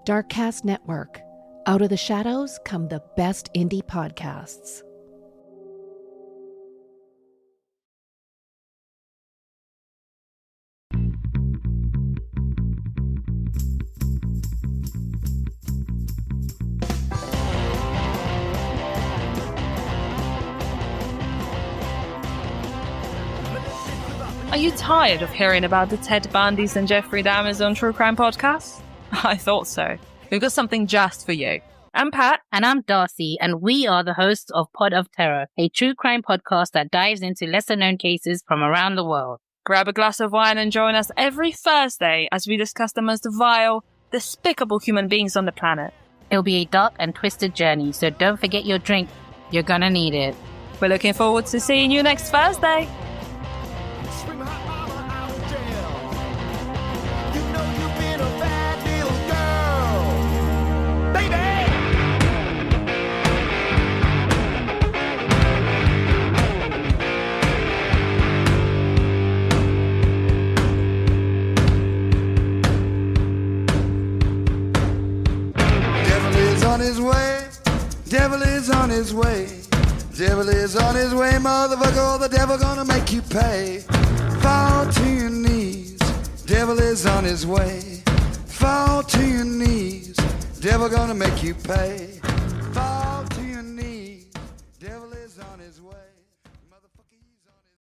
Darkcast Network. Out of the shadows come the best indie podcasts. Are you tired of hearing about the Ted Bundys and Jeffrey Dahmers on True Crime podcasts? I thought so. We've got something just for you. I'm Pat. And I'm Darcy, and we are the hosts of Pod of Terror, a true crime podcast that dives into lesser-known cases from around the world. Grab a glass of wine and join us every Thursday as we discuss the most vile, despicable human beings on the planet. It'll be a dark and twisted journey, so don't forget your drink. You're gonna need it. We're looking forward to seeing you next Thursday. Devil is on his way. Devil is on his way, motherfucker. The devil gonna make you pay. Fall to your knees. Devil is on his way. Fall to your knees. Devil gonna make you pay. Fall to your knees. Devil is on his way. Motherfucker, he's on his...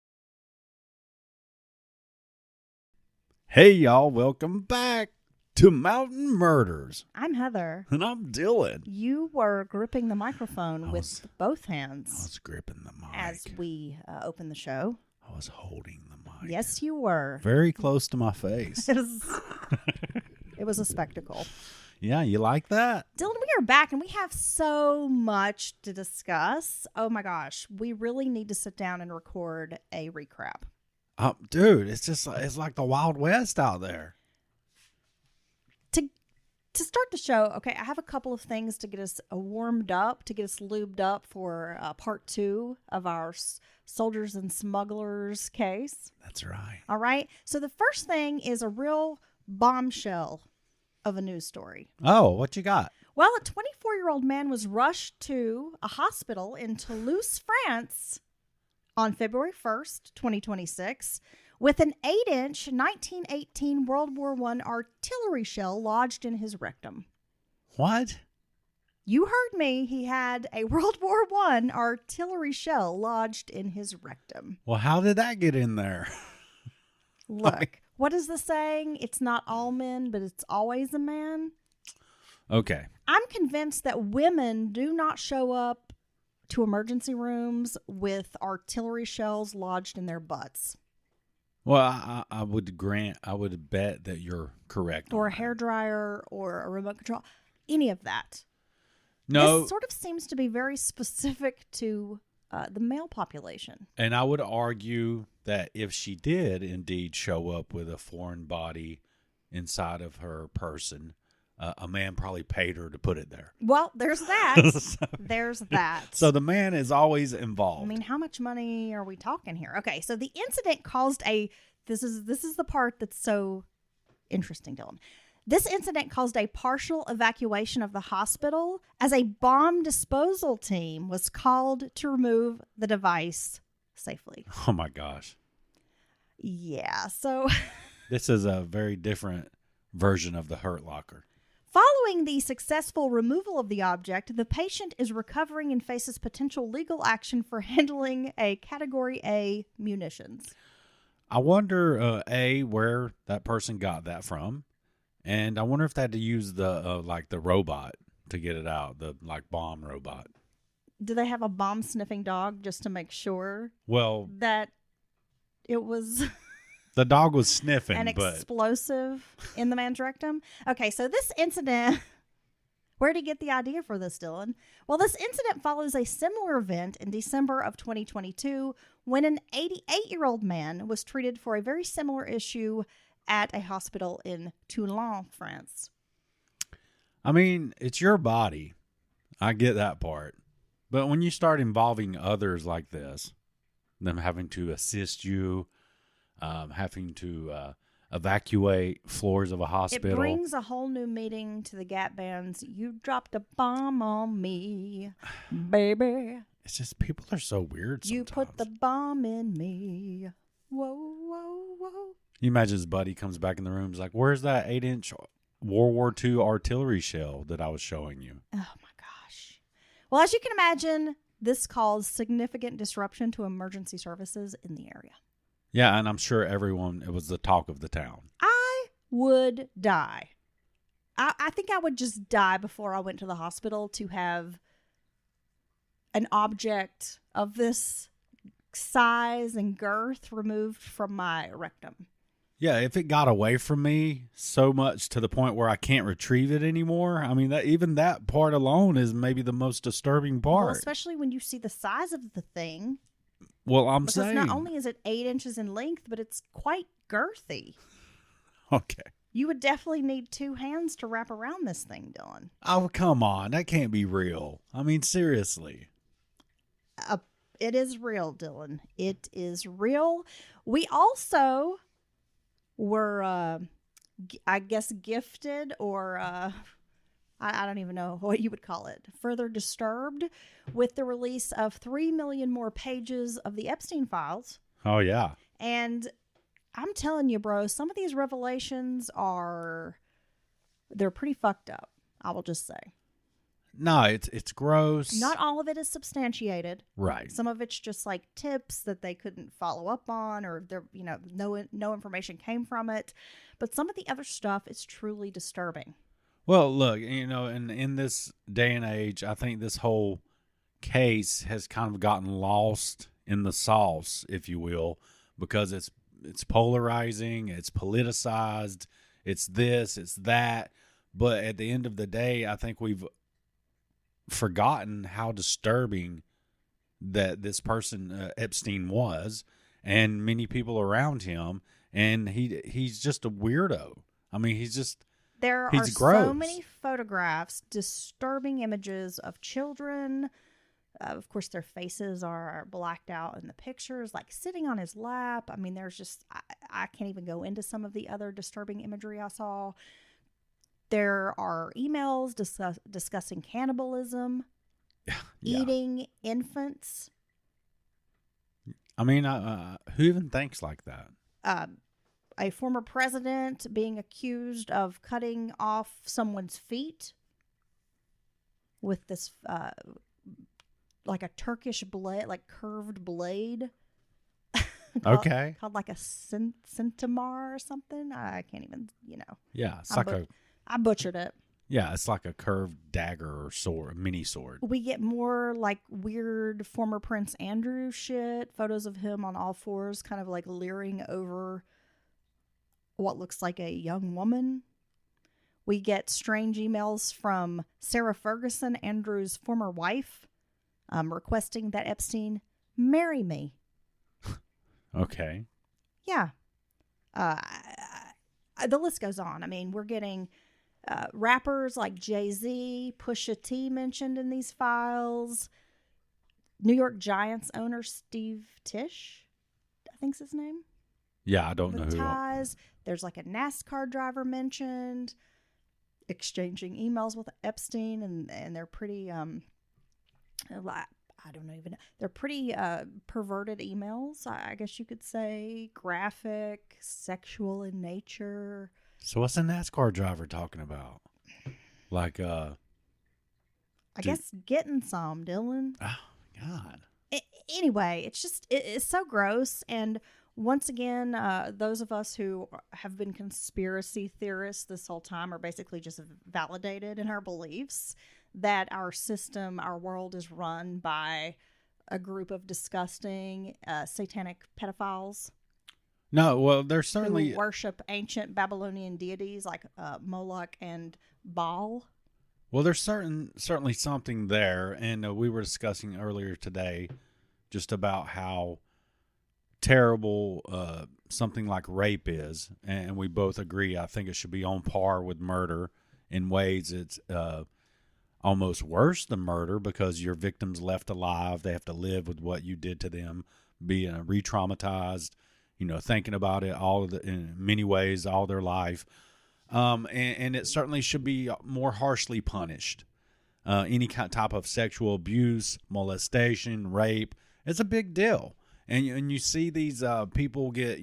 Hey y'all, welcome back to Mountain Murders. I'm Heather. And I'm Dylan. You were gripping the microphone with both hands. I was gripping the mic. As we opened the show. I was holding the mic. Yes, you were. Very close to my face. It was a spectacle. Yeah, you like that? Dylan, we are back and we have so much to discuss. Oh my gosh. We really need to sit down and record a recap. Dude, it's like the Wild West out there. To start the show, okay, I have a couple of things to get us warmed up, to get us lubed up for part 2 of our soldiers and smugglers case. That's right. All right. So the first thing is a real bombshell of a news story. Oh, what you got? Well, a 24-year-old man was rushed to a hospital in Toulouse, France on February 1st, 2026. With an 8-inch 1918 World War I artillery shell lodged in his rectum. What? You heard me. He had a World War I artillery shell lodged in his rectum. Well, how did that get in there? Look, what is the saying? It's not all men, but it's always a man. Okay. I'm convinced that women do not show up to emergency rooms with artillery shells lodged in their butts. Well, I would bet that you're correct. Or a hairdryer or a remote control. Any of that. No. This sort of seems to be very specific to the male population. And I would argue that if she did indeed show up with a foreign body inside of her person, a man probably paid her to put it there. Well, there's that. There's that. So the man is always involved. I mean, how much money are we talking here? Okay, so the incident caused this is the part that's so interesting, Dylan. This incident caused a partial evacuation of the hospital as a bomb disposal team was called to remove the device safely. Oh my gosh. Yeah, so this is a very different version of the Hurt Locker. Following the successful removal of the object, the patient is recovering and faces potential legal action for handling a Category A munitions. I wonder, where that person got that from. And I wonder if they had to use the robot to get it out, the bomb robot. Do they have a bomb-sniffing dog just to make sure that it was... The dog was sniffing, an explosive in the man's rectum. Okay, so this incident, where did he get the idea for this, Dylan? Well, this incident follows a similar event in December of 2022 when an 88-year-old man was treated for a very similar issue at a hospital in Toulon, France. I mean, it's your body. I get that part. But when you start involving others like this, them having to assist you, having to evacuate floors of a hospital. It brings a whole new meaning to the Gap Band's "You Dropped a Bomb on Me, Baby. It's just people are so weird sometimes. You put the bomb in me. Whoa, whoa, whoa." You imagine his buddy comes back in the room, is like, "Where's that 8-inch World War II artillery shell that I was showing you?" Oh my gosh. Well, as you can imagine, this caused significant disruption to emergency services in the area. Yeah, and I'm sure it was the talk of the town. I would die. I think I would just die before I went to the hospital to have an object of this size and girth removed from my rectum. Yeah, if it got away from me so much to the point where I can't retrieve it anymore, I mean, even that part alone is maybe the most disturbing part. Well, especially when you see the size of the thing. Well, I'm because saying. Not only is it 8 inches in length, but it's quite girthy. Okay. You would definitely need 2 hands to wrap around this thing, Dylan. Oh, come on. That can't be real. I mean, seriously. It is real, Dylan. It is real. We also were, I guess, gifted or I don't even know what you would call it, further disturbed with the release of 3 million more pages of the Epstein files. Oh, yeah. And I'm telling you, bro, some of these revelations they're pretty fucked up, I will just say. No, it's gross. Not all of it is substantiated. Right. Some of it's just like tips that they couldn't follow up on, or no information came from it. But some of the other stuff is truly disturbing. Well, look, in this day and age, I think this whole case has kind of gotten lost in the sauce, if you will, because it's polarizing, it's politicized, it's this, it's that. But at the end of the day, I think we've forgotten how disturbing that this person Epstein was, and many people around him, and he's just a weirdo. I mean, he's gross. So many photographs, disturbing images of children. Of course, their faces are blacked out in the pictures, like sitting on his lap. I mean, there's just I can't even go into some of the other disturbing imagery I saw. There are emails discussing cannibalism, eating infants. I mean, who even thinks like that? A former president being accused of cutting off someone's feet with this, like a Turkish blade, like curved blade. Okay. Called like a centimar or something. I can't even, Yeah, it's I butchered it. Yeah, it's like a curved dagger or sword, mini sword. We get more like weird former Prince Andrew shit, photos of him on all fours, kind of like leering over what looks like a young woman. We get strange emails from Sarah Ferguson, Andrew's former wife, requesting that Epstein marry me. Okay. Yeah. The list goes on. I mean, we're getting rappers like Jay-Z, Pusha T mentioned in these files. New York Giants owner Steve Tisch, I think's his name. Yeah, I don't know who. Ties. There's like a NASCAR driver mentioned, exchanging emails with Epstein, and they're pretty I don't even know. They're pretty perverted emails, I guess you could say, graphic, sexual in nature. So what's a NASCAR driver talking about? Like, I guess getting some, Dylan. Oh, God. Anyway, it's so gross. And once again, those of us who have been conspiracy theorists this whole time are basically just validated in our beliefs that our system, our world is run by a group of disgusting satanic pedophiles. No, well, there's certainly who worship ancient Babylonian deities like Moloch and Baal. Well, there's certainly something there, and we were discussing earlier today just about how terrible something like rape is, and we both agree. I think it should be on par with murder. In ways, it's almost worse than murder because your victim's left alive. They have to live with what you did to them, being re-traumatized. thinking about it in many ways all their life. And it certainly should be more harshly punished. Any type of sexual abuse, molestation, rape, it's a big deal. And you see these people get,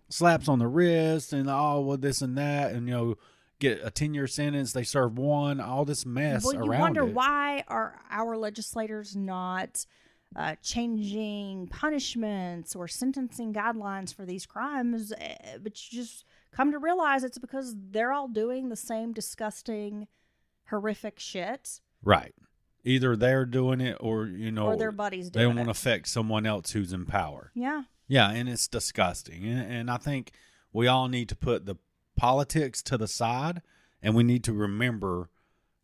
slaps on the wrist and this and that, and, get a 10-year sentence. They serve 1, all this mess around it. Well, you wonder why are our legislators not changing punishments or sentencing guidelines for these crimes, but you just come to realize it's because they're all doing the same disgusting, horrific shit. Right. Either they're doing it or, or their buddies doing it. They want to affect someone else who's in power. Yeah. Yeah, and it's disgusting. And I think we all need to put the politics to the side, and we need to remember,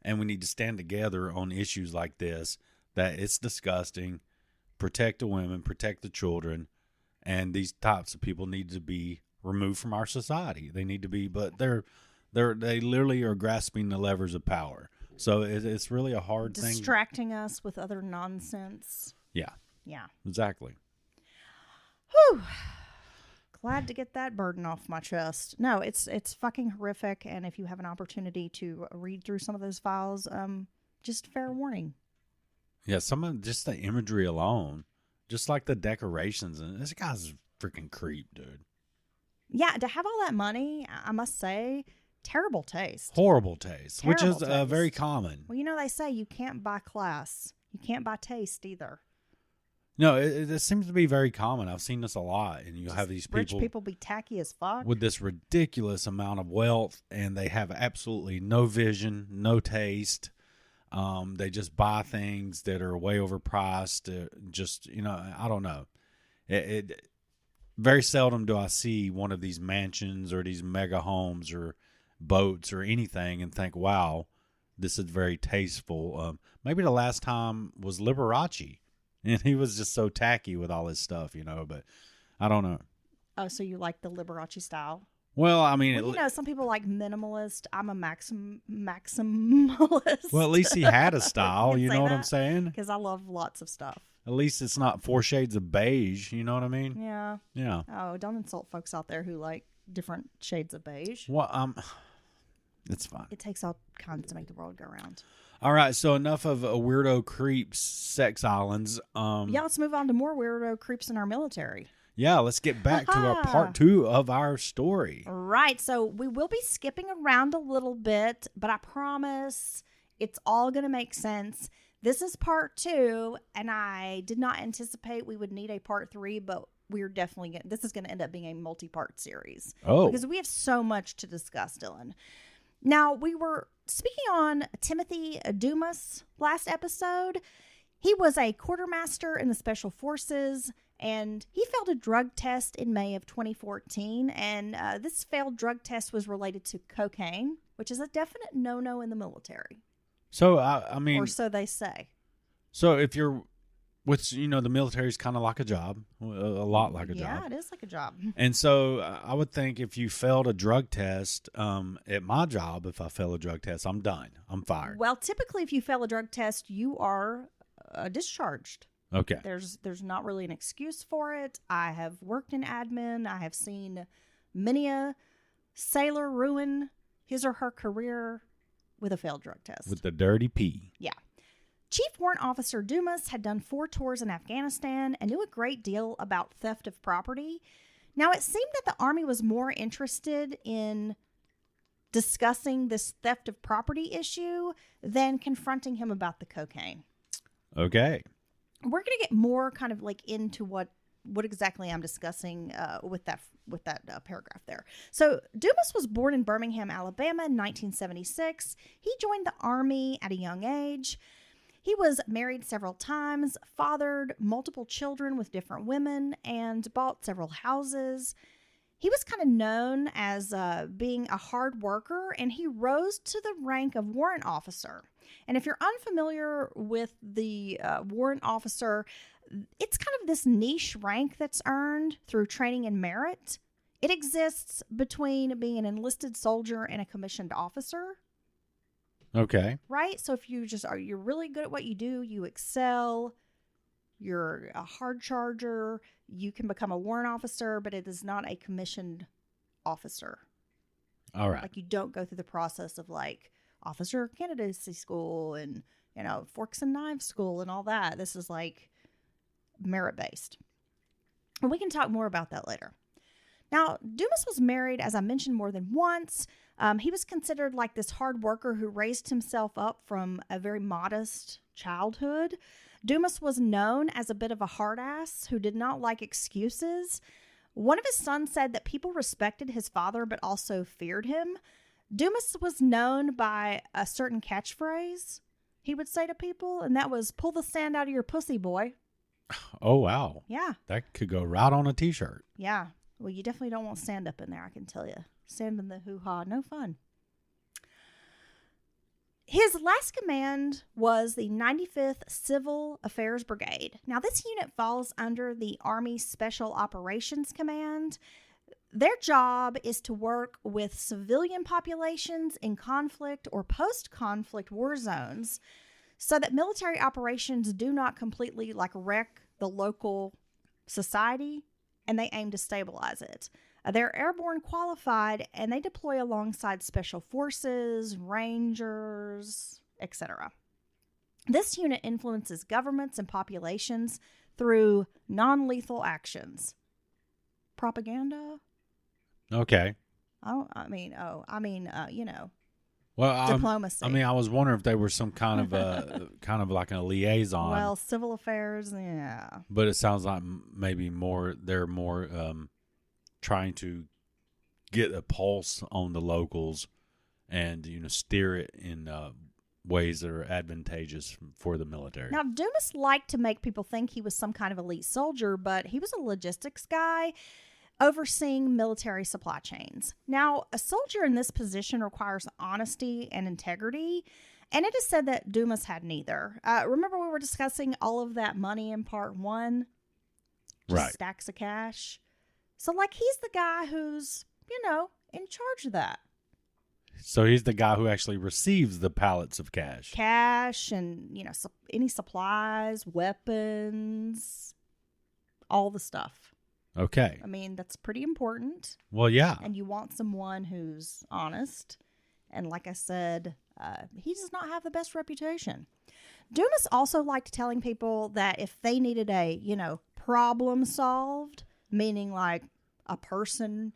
and we need to stand together on issues like this, that it's disgusting. Protect the women, protect the children, and these types of people need to be removed from our society. They need to be, but they literally are grasping the levers of power. So it's really a hard thing. Distracting us with other nonsense. Yeah. Yeah. Exactly. Whew. Glad to get that burden off my chest. No, it's fucking horrific, and if you have an opportunity to read through some of those files, just fair warning. Yeah, just the imagery alone, just like the decorations, and this guy's a freaking creep, dude. Yeah, to have all that money, I must say, terrible taste. Horrible taste, which is taste. very common. Well, they say you can't buy class. You can't buy taste either. No, it seems to be very common. I've seen this a lot, and you have these rich people be tacky as fuck with this ridiculous amount of wealth, and they have absolutely no vision, no taste. They just buy things that are way overpriced. Just, I don't know. It very seldom do I see one of these mansions or these mega homes or boats or anything and think, wow, this is very tasteful. Maybe the last time was Liberace, and he was just so tacky with all his stuff, but I don't know. Oh, so you like the Liberace style? Well, I mean, some people like minimalist. I'm a maximalist. Well, at least he had a style. You know what I'm saying? Because I love lots of stuff. At least it's not 4 shades of beige. You know what I mean? Yeah. Yeah. Oh, don't insult folks out there who like different shades of beige. Well, it's fine. It takes all kinds to make the world go round. All right, so enough of weirdo creeps, sex islands. Yeah, let's move on to more weirdo creeps in our military. Yeah, let's get back to our part 2 of our story. Right. So we will be skipping around a little bit, but I promise it's all going to make sense. This is part 2, and I did not anticipate we would need a part 3, but we're definitely this is going to end up being a multi-part series. Oh. Because we have so much to discuss, Dylan. Now, we were speaking on Timothy Dumas last episode. He was a quartermaster in the Special Forces, and he failed a drug test in May of 2014, and this failed drug test was related to cocaine, which is a definite no-no in the military. So, I mean... Or so they say. So, if you're... the military is kind of like a job, a lot like a job. Yeah, it is like a job. And so, I would think if you failed a drug test, at my job, if I fail a drug test, I'm done. I'm fired. Well, typically, if you fail a drug test, you are discharged. Okay. There's not really an excuse for it. I have worked in admin. I have seen many a sailor ruin his or her career with a failed drug test. With the dirty P. Yeah. Chief Warrant Officer Dumas had done 4 tours in Afghanistan and knew a great deal about theft of property. Now, it seemed that the Army was more interested in discussing this theft of property issue than confronting him about the cocaine. Okay. We're going to get more kind of like into what exactly I'm discussing with that paragraph there. So Dumas was born in Birmingham, Alabama in 1976. He joined the Army at a young age. He was married several times, fathered multiple children with different women, and bought several houses. He was kind of known as being a hard worker, and he rose to the rank of warrant officer. And if you're unfamiliar with the warrant officer, it's kind of this niche rank that's earned through training and merit. It exists between being an enlisted soldier and a commissioned officer. Okay. Right? So if you're really good at what you do, you excel, You're a hard charger. You can become a warrant officer, but it is not a commissioned officer. All right. Like, you don't go through the process of like officer candidacy school and, forks and knives school and all that. This is like merit based. And we can talk more about that later. Now, Dumas was married, as I mentioned, more than once. He was considered like this hard worker who raised himself up from a very modest childhood. Dumas was known as a bit of a hard ass who did not like excuses. One of his sons said that people respected his father but also feared him. Dumas was known by a certain catchphrase he would say to people, and that was, "Pull the sand out of your pussy, boy." Oh, wow. Yeah. That could go right on a t-shirt. Yeah. Well, you definitely don't want sand up in there, I can tell you. Sand in the hoo-ha, no fun. His last command was the 95th Civil Affairs Brigade. Now, this unit falls under the Army Special Operations Command. Their job is to work with civilian populations in conflict or post-conflict war zones so that military operations do not completely wreck the local society, and they aim to stabilize it. They're airborne qualified, and they deploy alongside special forces, rangers, etc. This unit influences governments and populations through non-lethal actions. Propaganda? Okay. Well, diplomacy. I was wondering if they were some kind of like a liaison. Well, civil affairs, yeah. But it sounds like maybe they're more trying to get a pulse on the locals and steer it in ways that are advantageous for the military. Now, Dumas liked to make people think he was some kind of elite soldier, but he was a logistics guy overseeing military supply chains. Now, a soldier in this position requires honesty and integrity, and it is said that Dumas had neither. Remember we were discussing all of that money in part 1? Just right. Stacks of cash. So, he's the guy who's, in charge of that. So he's the guy who actually receives the pallets of cash. Cash and, any supplies, weapons, all the stuff. Okay. That's pretty important. Well, yeah. And you want someone who's honest. And like I said, he does not have the best reputation. Dumas also liked telling people that if they needed a, problem solved, meaning like a person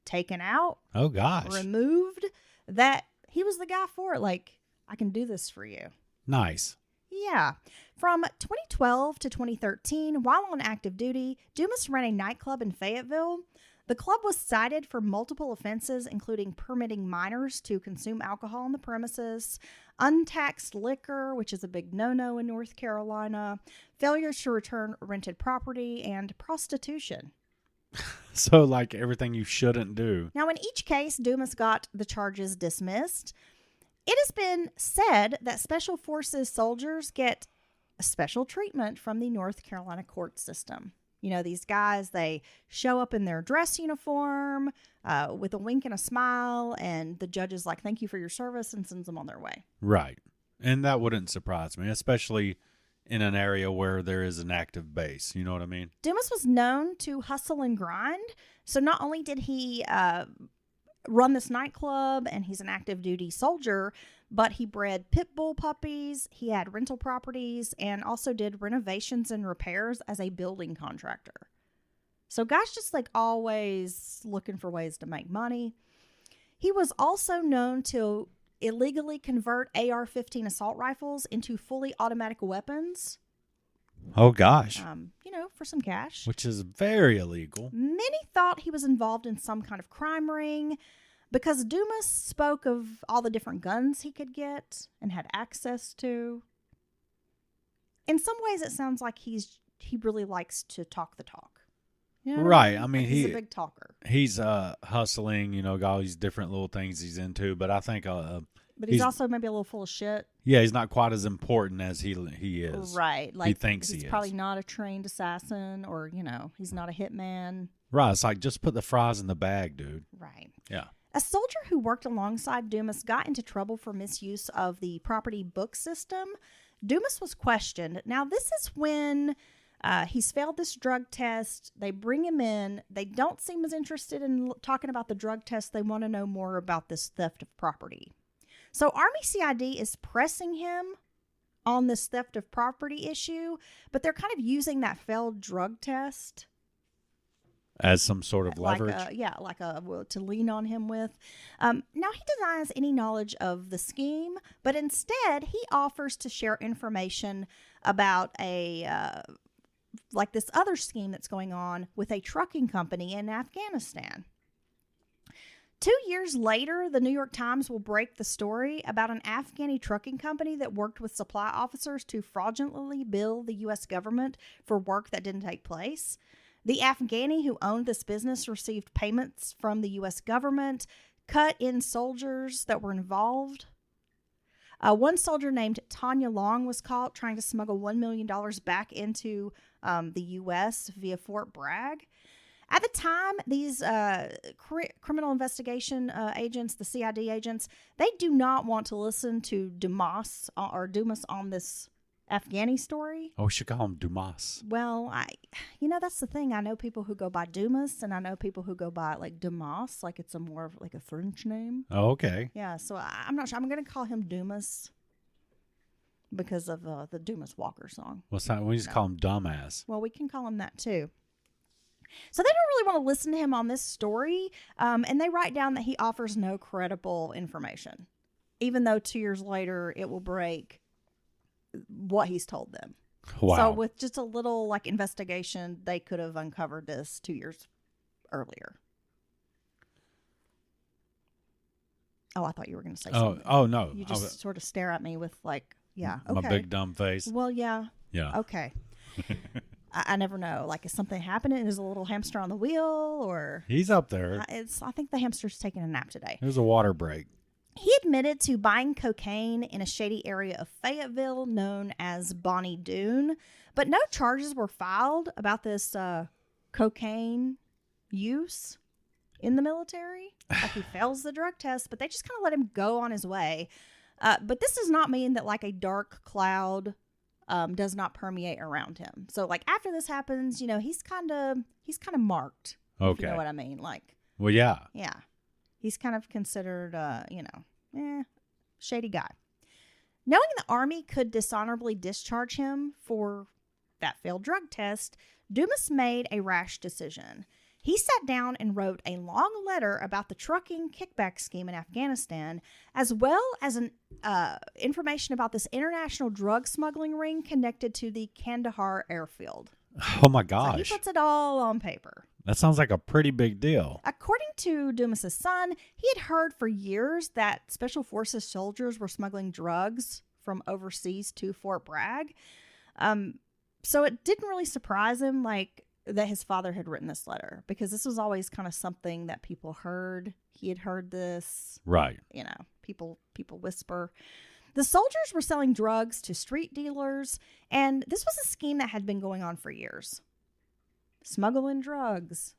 taken out, oh gosh, removed, that he was the guy for it. I can do this for you. Nice. Yeah. From 2012 to 2013, while on active duty, Dumas ran a nightclub in Fayetteville. The club was cited for multiple offenses, including permitting minors to consume alcohol on the premises, untaxed liquor, which is a big no-no in North Carolina, failure to return rented property, and prostitution. So, everything you shouldn't do. Now, in each case, Dumas got the charges dismissed. It has been said that Special Forces soldiers get a special treatment from the North Carolina court system. These guys, they show up in their dress uniform with a wink and a smile, and the judge is like, "Thank you for your service," and sends them on their way. Right. And that wouldn't surprise me, especially in an area where there is an active base. You know what I mean? Dumas was known to hustle and grind. So not only did he run this nightclub and he's an active duty soldier, but he bred pit bull puppies, he had rental properties, and also did renovations and repairs as a building contractor. So guys just always looking for ways to make money. He was also known to illegally convert AR-15 assault rifles into fully automatic weapons. Oh gosh. For some cash. Which is very illegal. Many thought he was involved in some kind of crime ring because Dumas spoke of all the different guns he could get and had access to. In some ways, it sounds like he really likes to talk the talk. Right. He's a big talker. He's hustling, got all these different little things he's into, but I think but he's also maybe a little full of shit. Yeah, he's not quite as important as he is. Right. He thinks he's probably not a trained assassin, or, he's not a hitman. Right. It's just put the fries in the bag, dude. Right. Yeah. A soldier who worked alongside Dumas got into trouble for misuse of the property book system. Dumas was questioned. Now, this is when He's failed this drug test. They bring him in. They don't seem as interested in talking about the drug test. They want to know more about this theft of property. So Army CID is pressing him on this theft of property issue, but they're kind of using that failed drug test as some sort of leverage. To lean on him with. Now, he denies any knowledge of the scheme, but instead he offers to share information about this other scheme that's going on with a trucking company in Afghanistan. 2 years later, the New York Times will break the story about an Afghani trucking company that worked with supply officers to fraudulently bill the U.S. government for work that didn't take place. The Afghani who owned this business received payments from the U.S. government, cut in soldiers that were involved. One soldier named Tanya Long was caught trying to smuggle $1 million back into the U.S. via Fort Bragg. At the time, these criminal investigation agents, the CID agents, they do not want to listen to Dumas on this Afghani story. Oh, we should call him Dumas. Well, that's the thing. I know people who go by Dumas, and I know people who go by like Dumas, like it's more of like a French name. Oh, okay. Yeah, so I'm not sure. I'm going to call him Dumas because of the Dumas Walker song. What's that? We just call him Dumbass. Well, we can call him that too. So they don't really want to listen to him on this story, and they write down that he offers no credible information, even though 2 years later it will break what he's told them. Wow. So with just a little investigation, they could have uncovered this 2 years earlier. Oh, I thought you were going to say something. Oh, no. You just sort of stare at me with okay. My big dumb face. Well, yeah. Yeah. Okay. I never know. Is something happening? Is a little hamster on the wheel, or he's up there? I think the hamster's taking a nap today. There's a water break. He admitted to buying cocaine in a shady area of Fayetteville known as Bonnie Doon, but no charges were filed about this cocaine use in the military. He fails the drug test, but they just kind of let him go on his way. But this does not mean that a dark cloud does not permeate around him. So after this happens, he's kind of marked. Okay. If you know what I mean? Well, yeah. Yeah. He's kind of considered, shady guy. Knowing the Army could dishonorably discharge him for that failed drug test, Dumas made a rash decision. He sat down and wrote a long letter about the trucking kickback scheme in Afghanistan, as well as an information about this international drug smuggling ring connected to the Kandahar airfield. Oh, my gosh. So he puts it all on paper. That sounds like a pretty big deal. According to Dumas' son, he had heard for years that Special Forces soldiers were smuggling drugs from overseas to Fort Bragg. So it didn't really surprise him that his father had written this letter, because this was always kind of something that people heard. He had heard this. Right. People whisper. The soldiers were selling drugs to street dealers, and this was a scheme that had been going on for years. Smuggle in drugs,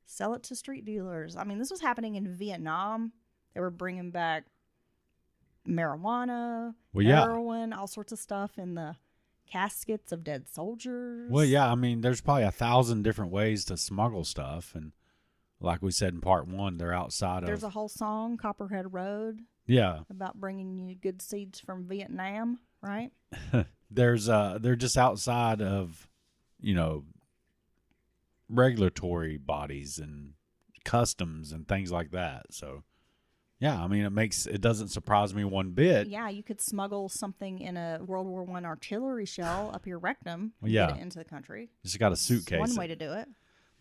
sell it to street dealers. I mean, this was happening in Vietnam. They were bringing back marijuana, heroin, all sorts of stuff in the caskets of dead soldiers. Well, yeah, I mean, there's probably 1,000 different ways to smuggle stuff, and like we said in part 1, they're outside There's a whole song, Copperhead Road. Yeah. About bringing you good seeds from Vietnam, right? They're just outside of, regulatory bodies and customs and things like that. So, yeah, I mean, it doesn't surprise me one bit. Yeah, you could smuggle something in a World War I artillery shell up your rectum and yeah. get it into the country. Just got a suitcase. It's one way to do it.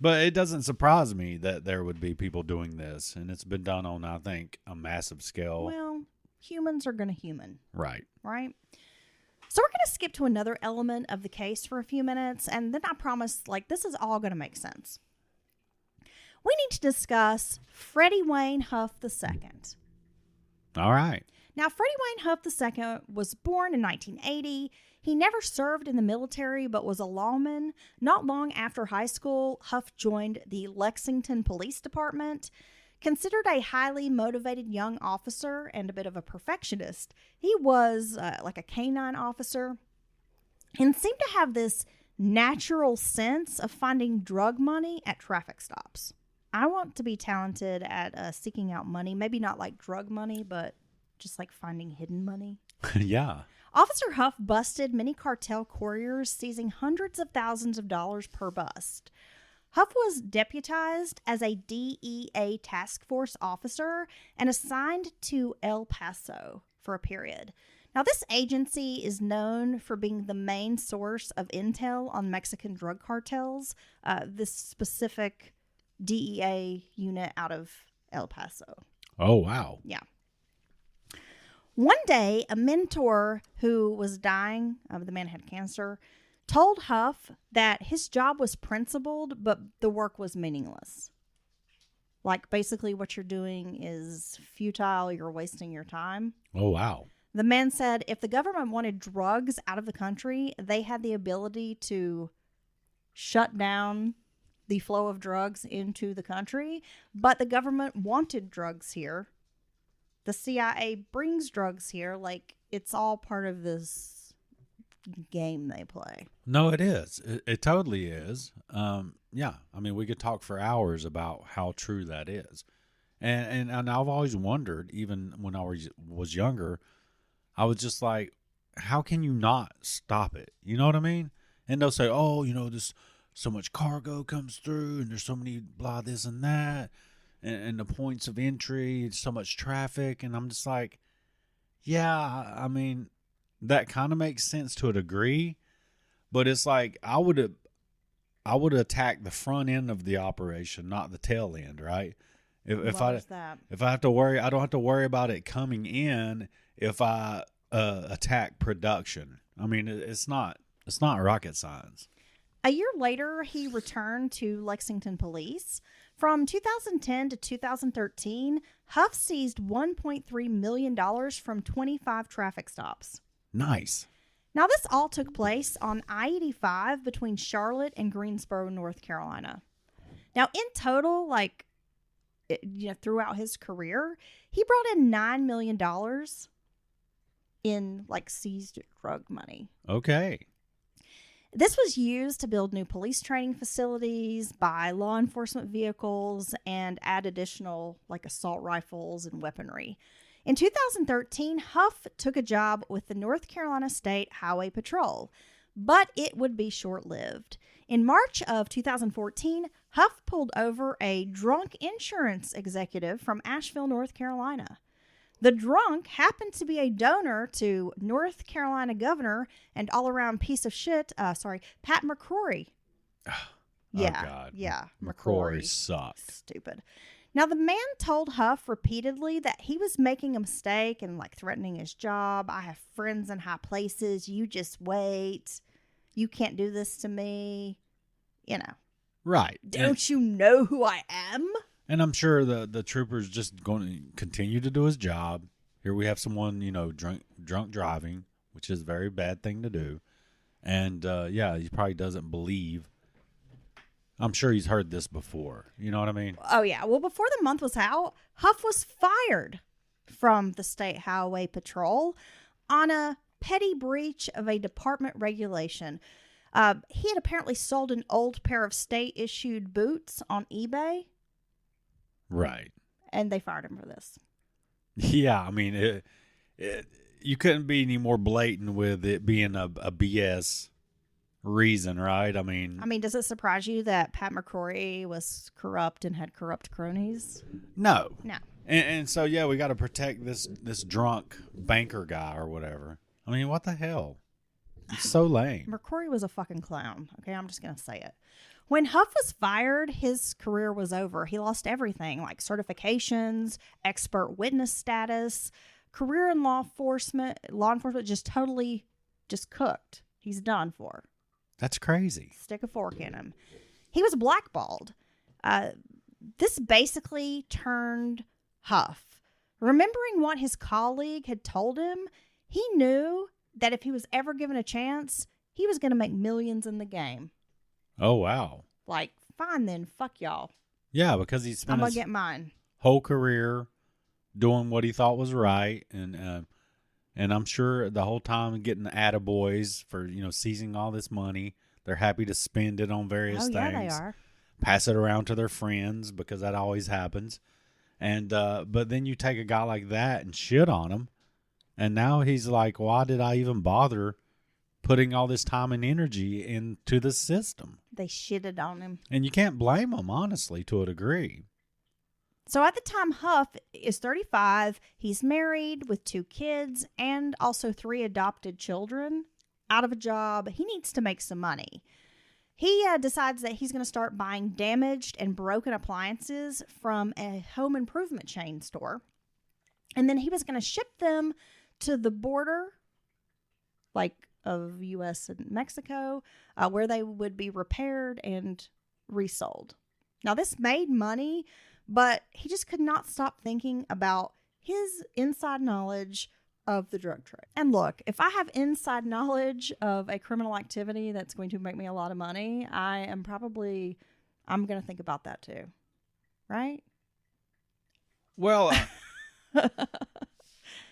But it doesn't surprise me that there would be people doing this, and it's been done on, I think, a massive scale. Well, humans are going to human. Right. Right? So we're going to skip to another element of the case for a few minutes, and then I promise, this is all going to make sense. We need to discuss Freddie Wayne Huff II. All right. Now, Freddie Wayne Huff II was born in 1980. He never served in the military, but was a lawman. Not long after high school, Huff joined the Lexington Police Department. Considered a highly motivated young officer and a bit of a perfectionist, he was a canine officer and seemed to have this natural sense of finding drug money at traffic stops. I want to be talented at seeking out money. Maybe not like drug money, but just like finding hidden money. Yeah. Officer Huff busted many cartel couriers, seizing hundreds of thousands of dollars per bust. Huff was deputized as a DEA task force officer and assigned to El Paso for a period. Now, this agency is known for being the main source of intel on Mexican drug cartels, this specific DEA unit out of El Paso. Oh, wow. Yeah. One day, a mentor who was dying, the man had cancer, told Huff that his job was principled, but the work was meaningless. Like, basically what you're doing is futile, you're wasting your time. Oh, wow. The man said if the government wanted drugs out of the country, they had the ability to shut down the flow of drugs into the country, but the government wanted drugs here. The CIA brings drugs here, like, it's all part of this game they play. No, it is. It totally is. Yeah. I mean, we could talk for hours about how true that is. And I've always wondered, even when I was younger, I was just like, how can you not stop it? You know what I mean? And they'll say, oh, this so much cargo comes through and there's so many blah, this and that. And the points of entry, so much traffic. And I'm just like, yeah, I mean, that kind of makes sense to a degree, but it's like I would attack the front end of the operation, not the tail end, right? If I have to worry, I don't have to worry about it coming in if I attack production. I mean, it's not rocket science. A year later, he returned to Lexington Police. From 2010 to 2013, Huff seized $1.3 million from 25 traffic stops. Nice. Now, this all took place on I-85 between Charlotte and Greensboro, North Carolina. Now, in total, throughout his career, he brought in $9 million in, seized drug money. Okay. This was used to build new police training facilities, buy law enforcement vehicles, and add additional, assault rifles and weaponry. In 2013, Huff took a job with the North Carolina State Highway Patrol, but it would be short-lived. In March of 2014, Huff pulled over a drunk insurance executive from Asheville, North Carolina. The drunk happened to be a donor to North Carolina Governor and all-around piece of shit, Pat McCrory. Yeah, oh God. Yeah, McCrory sucked. Stupid. Now, the man told Huff repeatedly that he was making a mistake and, threatening his job. I have friends in high places. You just wait. You can't do this to me. Right. Don't you know who I am? And I'm sure the trooper's just going to continue to do his job. Here we have someone, drunk driving, which is a very bad thing to do. And, he probably doesn't believe. I'm sure he's heard this before. You know what I mean? Oh, yeah. Well, before the month was out, Huff was fired from the State Highway Patrol on a petty breach of a department regulation. He had apparently sold an old pair of state-issued boots on eBay. Right. And they fired him for this. Yeah, I mean, you couldn't be any more blatant with it being a BS reason, right? I mean, does it surprise you that Pat McCrory was corrupt and had corrupt cronies? No. And so, yeah, we got to protect this drunk banker guy or whatever. I mean, what the hell? It's so lame. McCrory was a fucking clown. Okay, I'm just going to say it. When Huff was fired, his career was over. He lost everything, like certifications, expert witness status, career in law enforcement just totally cooked. He's done for. That's crazy. Stick a fork in him. He was blackballed. This basically turned Huff. Remembering what his colleague had told him, he knew that if he was ever given a chance, he was going to make millions in the game. Oh, wow. Fine then, fuck y'all. Yeah, because he spent I'm going to get mine. Whole career doing what he thought was right. And I'm sure the whole time getting the attaboys for, seizing all this money. They're happy to spend it on various things. Yeah, they are. Pass it around to their friends because that always happens. And but then you take a guy like that and shit on him, and now he's like, why did I even bother putting all this time and energy into the system? They shitted on him. And you can't blame them, honestly, to a degree. So at the time, Huff is 35. He's married with 2 kids and also 3 adopted children. Out of a job. He needs to make some money. He decides that he's going to start buying damaged and broken appliances from a home improvement chain store. And then he was going to ship them to the border, like of U.S. and Mexico, where they would be repaired and resold. Now, this made money, but he just could not stop thinking about his inside knowledge of the drug trade. And look, if I have inside knowledge of a criminal activity that's going to make me a lot of money, I'm going to think about that too. Right? Well,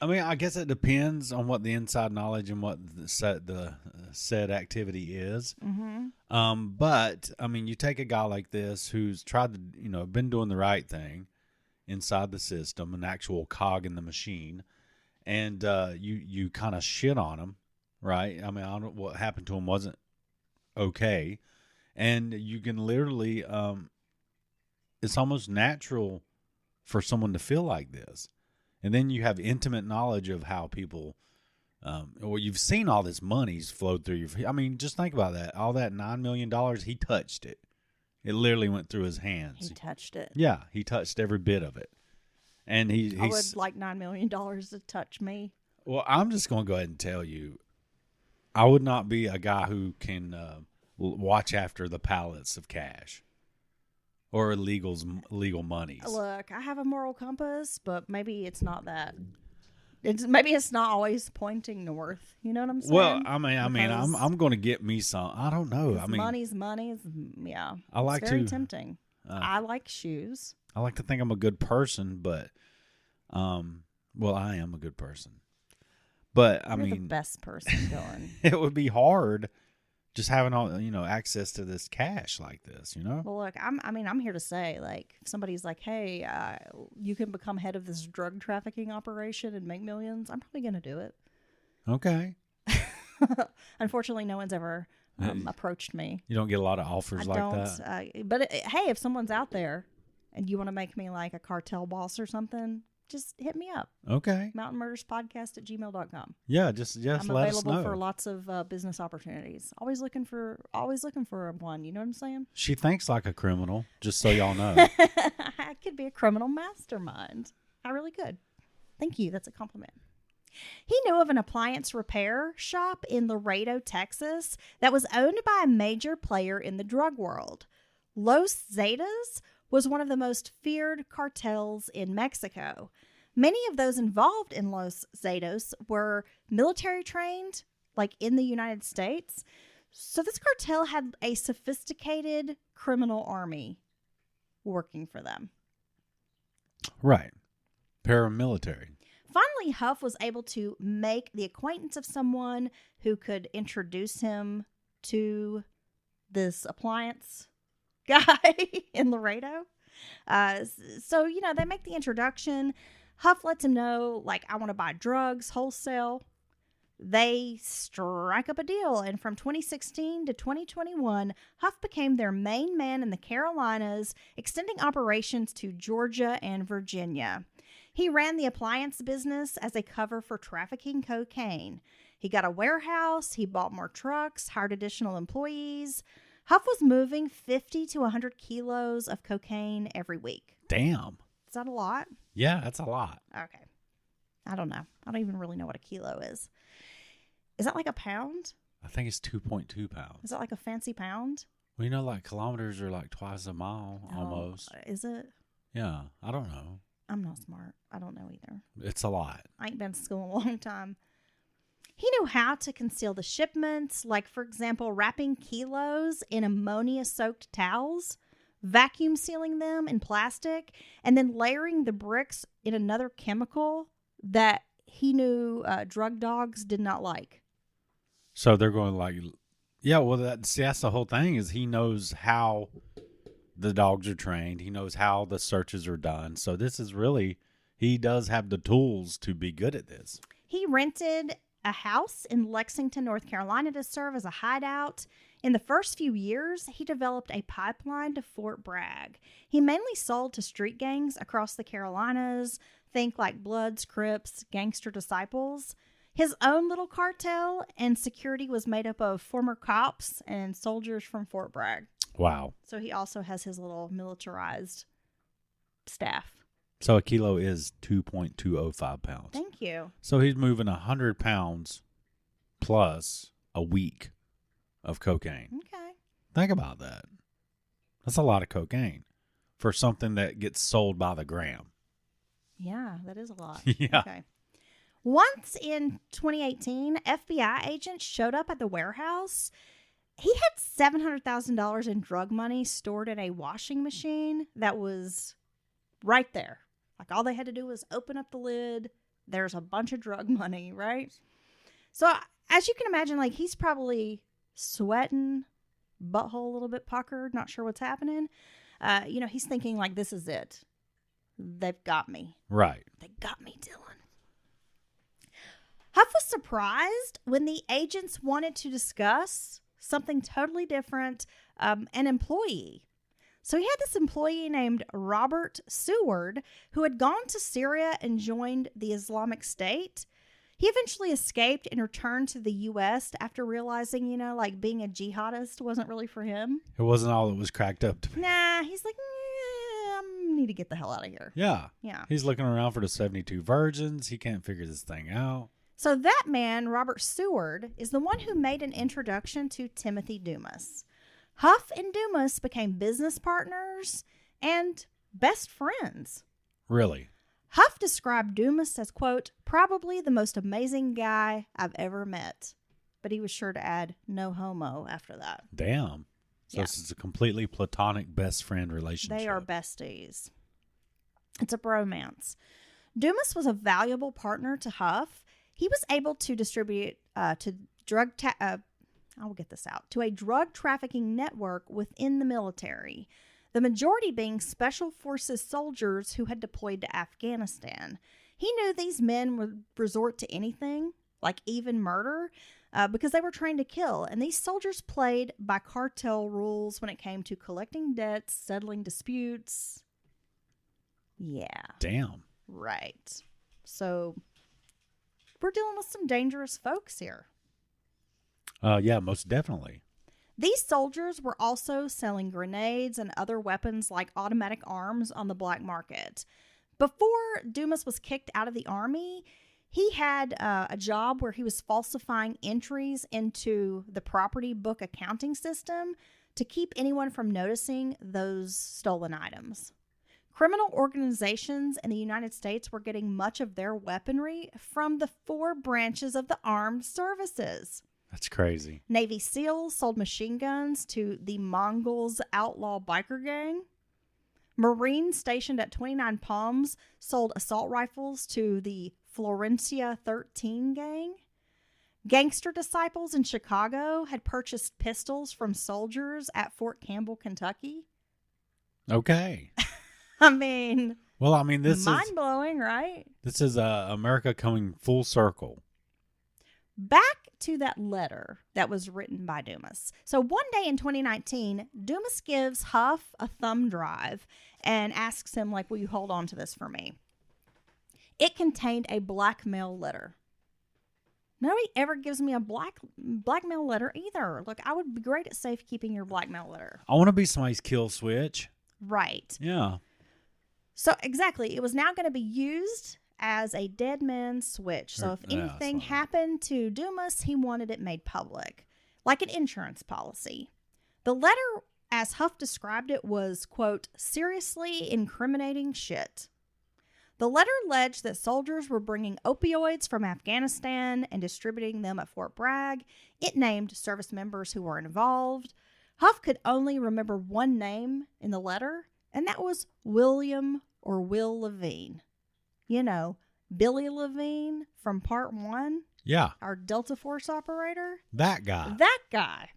I mean, I guess it depends on what the inside knowledge and what the said activity is. Mm-hmm. But I mean, you take a guy like this who's tried to, been doing the right thing inside the system, an actual cog in the machine, and you kind of shit on him, right? I mean, I don't know what happened to him wasn't okay, and you can literally, it's almost natural for someone to feel like this. And then you have intimate knowledge of how people, well, you've seen all this money's flowed through your. I mean, just think about that. All that $9 million, he touched it. It literally went through his hands. He touched it. Yeah, he touched every bit of it. And I would like $9 million to touch me. Well, I'm just going to go ahead and tell you, I would not be a guy who can watch after the pallets of cash. Or legal monies. Look, I have a moral compass, but maybe it's not that. Maybe it's not always pointing north. You know what I'm saying? Well, I'm going to get me some. I don't know. I mean, money's money. Yeah, it's very tempting. I like shoes. I like to think I'm a good person, but, well, I am a good person. But You're the best person, Dylan. It would be hard. Just having all access to this cash like this, Well, look, I'm here to say, like, if somebody's like, hey, you can become head of this drug trafficking operation and make millions, I'm probably going to do it. Okay. Unfortunately, no one's ever approached me. You don't get a lot of offers that. But hey, if someone's out there and you want to make me like a cartel boss or something, just hit me up. Okay. mountainmurderspodcast@gmail.com. Yeah, just I'm let us know. available for lots of business opportunities. Always looking for one. You know what I'm saying? She thinks like a criminal, just so y'all know. I could be a criminal mastermind. I really could. Thank you. That's a compliment. He knew of an appliance repair shop in Laredo, Texas, that was owned by a major player in the drug world. Los Zetas was one of the most feared cartels in Mexico. Many of those involved in Los Zetas were military trained, like in the United States. So this cartel had a sophisticated criminal army working for them. Right. Paramilitary. Finally, Huff was able to make the acquaintance of someone who could introduce him to this appliance guy in Laredo. So, they make the introduction. Huff lets him know, like, I want to buy drugs wholesale. They strike up a deal. And from 2016 to 2021, Huff became their main man in the Carolinas, extending operations to Georgia and Virginia. He ran the appliance business as a cover for trafficking cocaine. He got a warehouse. He bought more trucks, hired additional employees. Huff was moving 50 to 100 kilos of cocaine every week. Damn. Is that a lot? Yeah, that's a lot. Okay. I don't know. I don't even really know what a kilo is. Is that like a pound? I think it's 2.2 pounds. Is that like a fancy pound? Well, like kilometers are like twice a mile almost. Is it? Yeah, I don't know. I'm not smart. I don't know either. It's a lot. I ain't been to school in a long time. He knew how to conceal the shipments, like, for example, wrapping kilos in ammonia-soaked towels, vacuum sealing them in plastic, and then layering the bricks in another chemical that he knew drug dogs did not like. So they're going to, like, Yeah, well, that's the whole thing is he knows how the dogs are trained. He knows how the searches are done. So this is really, he does have the tools to be good at this. He rented a house in Lexington, North Carolina to serve as a hideout. In the first few years, he developed a pipeline to Fort Bragg. He mainly sold to street gangs across the Carolinas, think like Bloods, Crips, Gangster Disciples. His own little cartel and security was made up of former cops and soldiers from Fort Bragg. Wow. So he also has his little militarized staff. So a kilo is 2.205 pounds. Thank you. So he's moving 100 pounds plus a week of cocaine. Okay. Think about that. That's a lot of cocaine for something that gets sold by the gram. Yeah, that is a lot. Yeah. Okay. Once in 2018, FBI agents showed up at the warehouse. He had $700,000 in drug money stored in a washing machine that was right there. Like all they had to do was open up the lid. There's a bunch of drug money, right? So as you can imagine, like he's probably sweating, butthole a little bit puckered, not sure what's happening. He's thinking like, this is it. They've got me. Right. They got me, Dylan. Huff was surprised when the agents wanted to discuss something totally different, an employee. So he had this employee named Robert Seward who had gone to Syria and joined the Islamic State. He eventually escaped and returned to the U.S. after realizing, like being a jihadist wasn't really for him. It wasn't all it was cracked up to be. Nah, he's like, I need to get the hell out of here. Yeah. Yeah. He's looking around for the 72 virgins. He can't figure this thing out. So that man, Robert Seward, is the one who made an introduction to Timothy Dumas. Huff and Dumas became business partners and best friends. Really? Huff described Dumas as, quote, probably the most amazing guy I've ever met. But he was sure to add, no homo after that. Damn. So Yeah. This is a completely platonic best friend relationship. They are besties. It's a bromance. Dumas was a valuable partner to Huff. He was able to distribute to a drug trafficking network within the military, the majority being special forces soldiers who had deployed to Afghanistan. He knew these men would resort to anything, like even murder, because they were trained to kill. And these soldiers played by cartel rules when it came to collecting debts, settling disputes. Yeah. Damn. Right. So we're dealing with some dangerous folks here. Yeah, most definitely. These soldiers were also selling grenades and other weapons like automatic arms on the black market. Before Dumas was kicked out of the army, he had a job where he was falsifying entries into the property book accounting system to keep anyone from noticing those stolen items. Criminal organizations in the United States were getting much of their weaponry from the 4 branches of the armed services. That's crazy. Navy SEALs sold machine guns to the Mongols outlaw biker gang. Marines stationed at 29 Palms sold assault rifles to the Florencia 13 gang. Gangster Disciples in Chicago had purchased pistols from soldiers at Fort Campbell, Kentucky. Okay. I mean, this mind-blowing, right? This is America coming full circle. Back to that letter that was written by Dumas. So one day in 2019, Dumas gives Huff a thumb drive and asks him, will you hold on to this for me? It contained a blackmail letter. Nobody ever gives me a blackmail letter either. Look, I would be great at safekeeping your blackmail letter. I want to be somebody's kill switch. Right. Yeah. So exactly, it was now going to be used as a dead man's switch. So if anything happened to Dumas, he wanted it made public, like an insurance policy. The letter, as Huff described it, was, quote, seriously incriminating shit. The letter alleged that soldiers were bringing opioids from Afghanistan and distributing them at Fort Bragg. It named service members who were involved. Huff could only remember one name in the letter, and that was William or Will Lavigne. You know, Billy Lavigne from Part 1. Yeah. Our Delta Force operator. That guy. That guy.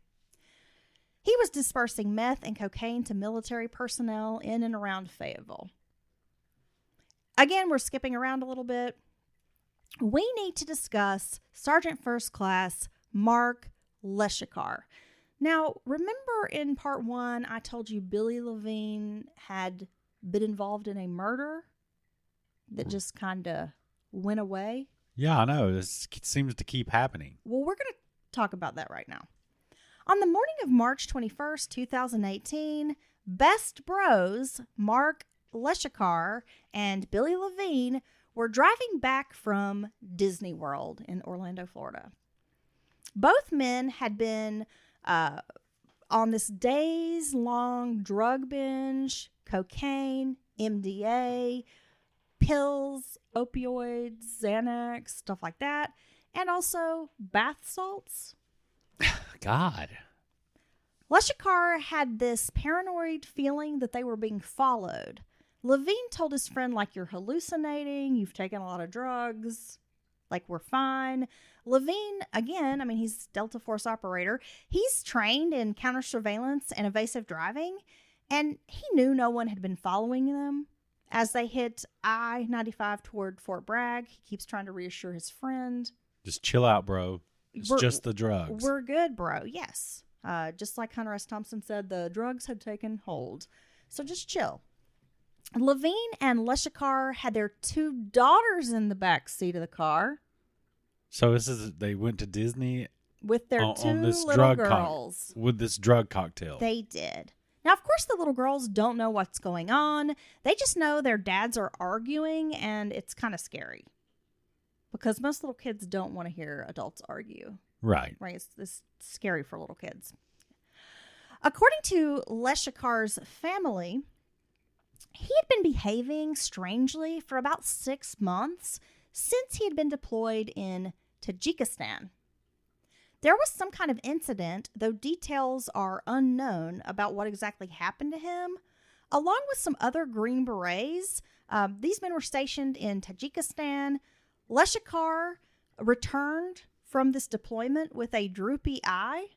He was dispersing meth and cocaine to military personnel in and around Fayetteville. Again, we're skipping around a little bit. We need to discuss Sergeant First Class Mark Leshikar. Now, remember in part 1, I told you Billy Lavigne had been involved in a murder that just kind of went away? Yeah, I know. This seems to keep happening. Well, we're going to talk about that right now. On the morning of March 21st, 2018, Best Bros, Mark Leshikar and Billy Lavigne were driving back from Disney World in Orlando, Florida. Both men had been on this days-long drug binge, cocaine, MDA, pills, opioids, Xanax, stuff like that, and also bath salts. God. Leshikar had this paranoid feeling that they were being followed. Lavigne told his friend, like, you're hallucinating, you've taken a lot of drugs, like, we're fine. Lavigne, again, I mean, he's Delta Force operator. He's trained in counter surveillance and evasive driving, and he knew no one had been following them. As they hit I-95 toward Fort Bragg, he keeps trying to reassure his friend. Just chill out, bro. It's just the drugs. We're good, bro. Yes. Just like Hunter S. Thompson said, the drugs had taken hold. So just chill. Lavigne and Leshikar had their 2 daughters in the back seat of the car. So they went to Disney with their two on this little girls. With this drug cocktail. They did. Now, of course, the little girls don't know what's going on. They just know their dads are arguing, and it's kind of scary. Because most little kids don't want to hear adults argue. Right. Right? It's scary for little kids. According to Leshikar's family, he had been behaving strangely for about 6 months since he had been deployed in Tajikistan. There was some kind of incident, though details are unknown about what exactly happened to him. Along with some other Green Berets, these men were stationed in Tajikistan. Leshikar returned from this deployment with a droopy eye.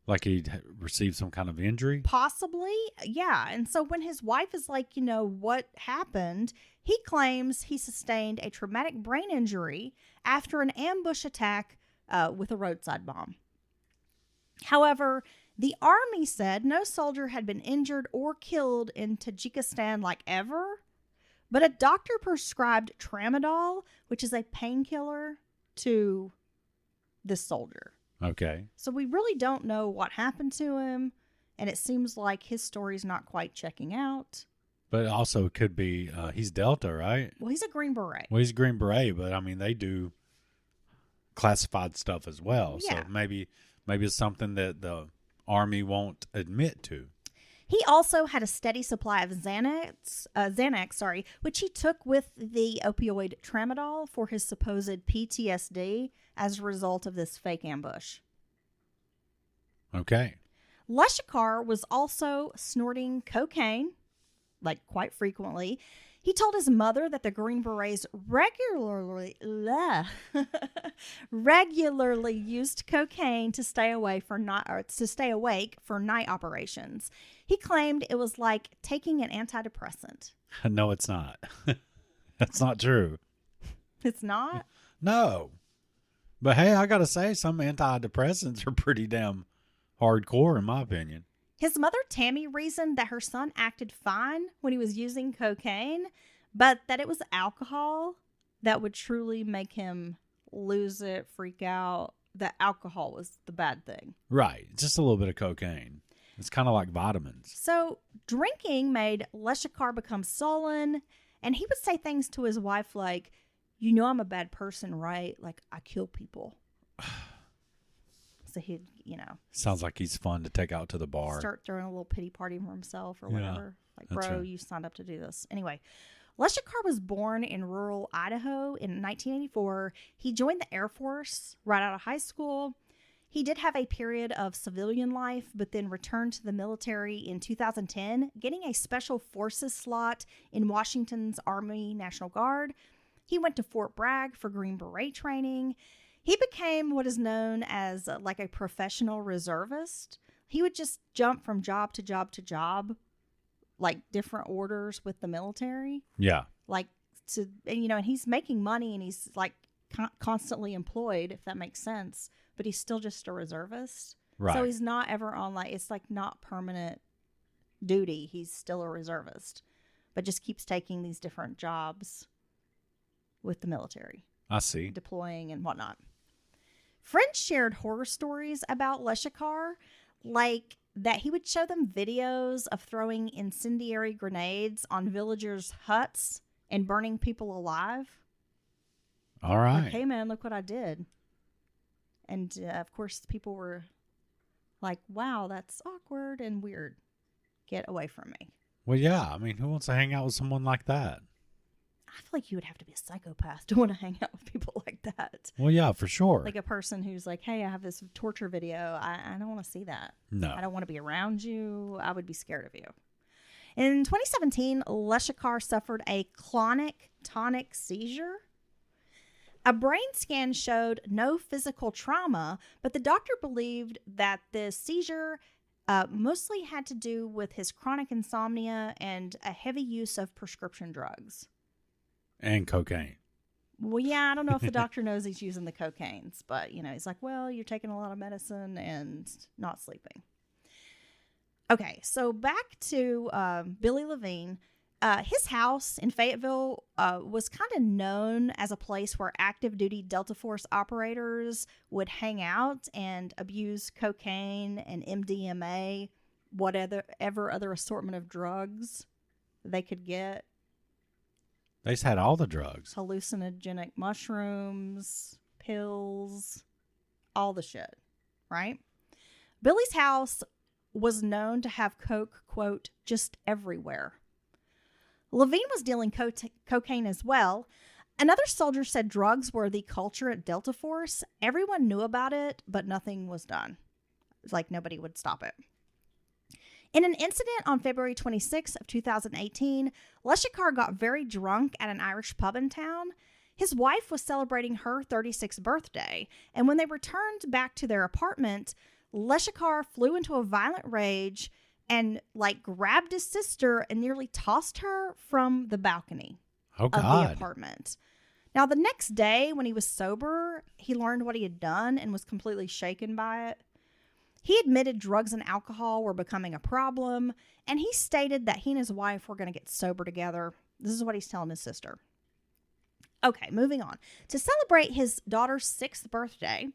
Like he received some kind of injury? Possibly, yeah. And so when his wife is like, what happened, he claims he sustained a traumatic brain injury after an ambush attack with a roadside bomb. However, the army said no soldier had been injured or killed in Tajikistan like ever, but a doctor prescribed tramadol, which is a painkiller, to this soldier. Okay. So we really don't know what happened to him, and it seems like his story's not quite checking out. But also it could be, he's Delta, right? Well, he's a Green Beret. Well, he's a Green Beret, but I mean, they do classified stuff as well. Yeah. So maybe it's something that the Army won't admit to. He also had a steady supply of Xanax, which he took with the opioid tramadol for his supposed PTSD as a result of this fake ambush. Okay. Leshikar was also snorting cocaine, like quite frequently. He told his mother that the Green Berets regularly used cocaine to stay awake for night operations. He claimed it was like taking an antidepressant. No, it's not. That's not true. It's not? No. But hey, I got to say, some antidepressants are pretty damn hardcore, in my opinion. His mother, Tammy, reasoned that her son acted fine when he was using cocaine, but that it was alcohol that would truly make him lose it, freak out. That alcohol was the bad thing. Right. Just a little bit of cocaine. It's kind of like vitamins. So drinking made Leshikar become sullen, and he would say things to his wife like, I'm a bad person, right? Like, I kill people. So he'd, Sounds like he's fun to take out to the bar. Start throwing a little pity party for himself or whatever. Like, that's bro, right. You signed up to do this. Anyway, Leshikar was born in rural Idaho in 1984. He joined the Air Force right out of high school. He did have a period of civilian life, but then returned to the military in 2010, getting a special forces slot in Washington's Army National Guard. He went to Fort Bragg for Green Beret training. He became what is known as like a professional reservist. he would just jump from job to job to job, like different orders with the military. Yeah. Like, to, and he's making money and he's like constantly employed, if that makes sense, but he's still just a reservist. Right. So he's not ever on, like, it's like not permanent duty. He's still a reservist, but just keeps taking these different jobs with the military. I see. Deploying and whatnot. Friends shared horror stories about Leshikar, like that he would show them videos of throwing incendiary grenades on villagers' huts and burning people alive. All right. Like, hey, man, look what I did. And, of course, people were like, wow, that's awkward and weird. Get away from me. Well, yeah. I mean, who wants to hang out with someone like that? I feel like you would have to be a psychopath to want to hang out with people like that. Well, yeah, for sure. Like a person who's like, hey, I have this torture video. I don't want to see that. No. I don't want to be around you. I would be scared of you. In 2017, Leshikar suffered a clonic-tonic seizure. A brain scan showed no physical trauma, but the doctor believed that the seizure mostly had to do with his chronic insomnia and a heavy use of prescription drugs. And cocaine. Well, yeah, I don't know if the doctor knows he's using the cocaines, but, he's like, well, you're taking a lot of medicine and not sleeping. Okay, so back to Billy Lavigne. His house in Fayetteville was kind of known as a place where active duty Delta Force operators would hang out and abuse cocaine and MDMA, whatever other assortment of drugs they could get. They just had all the drugs. Hallucinogenic mushrooms, pills, all the shit, right? Billy's house was known to have coke, quote, just everywhere. Lavigne was dealing cocaine as well. Another soldier said drugs were the culture at Delta Force. Everyone knew about it, but nothing was done. It's like nobody would stop it. In an incident on February 26 of 2018, Leshikar got very drunk at an Irish pub in town. His wife was celebrating her 36th birthday, and when they returned back to their apartment, Leshikar flew into a violent rage and grabbed his sister and nearly tossed her from the balcony of the apartment. Now, the next day, when he was sober, he learned what he had done and was completely shaken by it. He admitted drugs and alcohol were becoming a problem, and he stated that he and his wife were going to get sober together. This is what he's telling his sister. Okay, moving on. To celebrate his daughter's 6th birthday,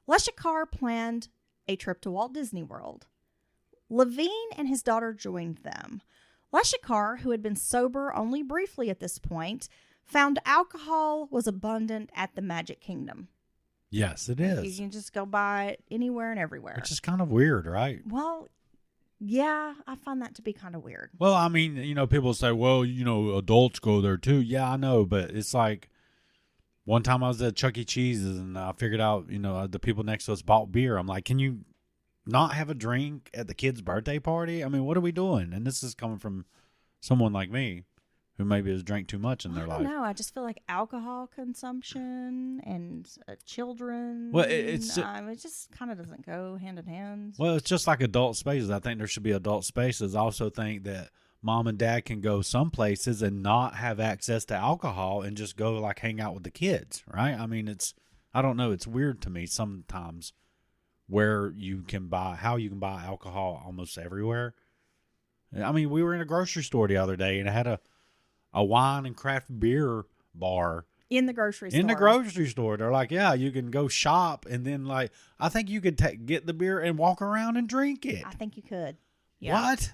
Leshikar planned a trip to Walt Disney World. Lavigne and his daughter joined them. Leshikar, who had been sober only briefly at this point, found alcohol was abundant at the Magic Kingdom. Yes, it is. You can just go buy it anywhere and everywhere. Which is kind of weird, right? Well, yeah, I find that to be kind of weird. Well, I mean, people say, well, adults go there too. Yeah, I know, but it's like one time I was at Chuck E. Cheese's and I figured out, the people next to us bought beer. I'm like, can you not have a drink at the kid's birthday party? I mean, what are we doing? And this is coming from someone like me who maybe has drank too much in their life. I don't know. I just feel like alcohol consumption and children. Well, it just kind of doesn't go hand in hand. Well, it's just like adult spaces. I think there should be adult spaces. I also think that mom and dad can go some places and not have access to alcohol and just go hang out with the kids, right? I mean, I don't know. It's weird to me sometimes how you can buy alcohol almost everywhere. I mean, we were in a grocery store the other day and it had a wine and craft beer bar in the grocery store. In the grocery store, they're like, yeah, you can go shop and then I think you could get the beer and walk around and drink it. I think you could. Yeah. What?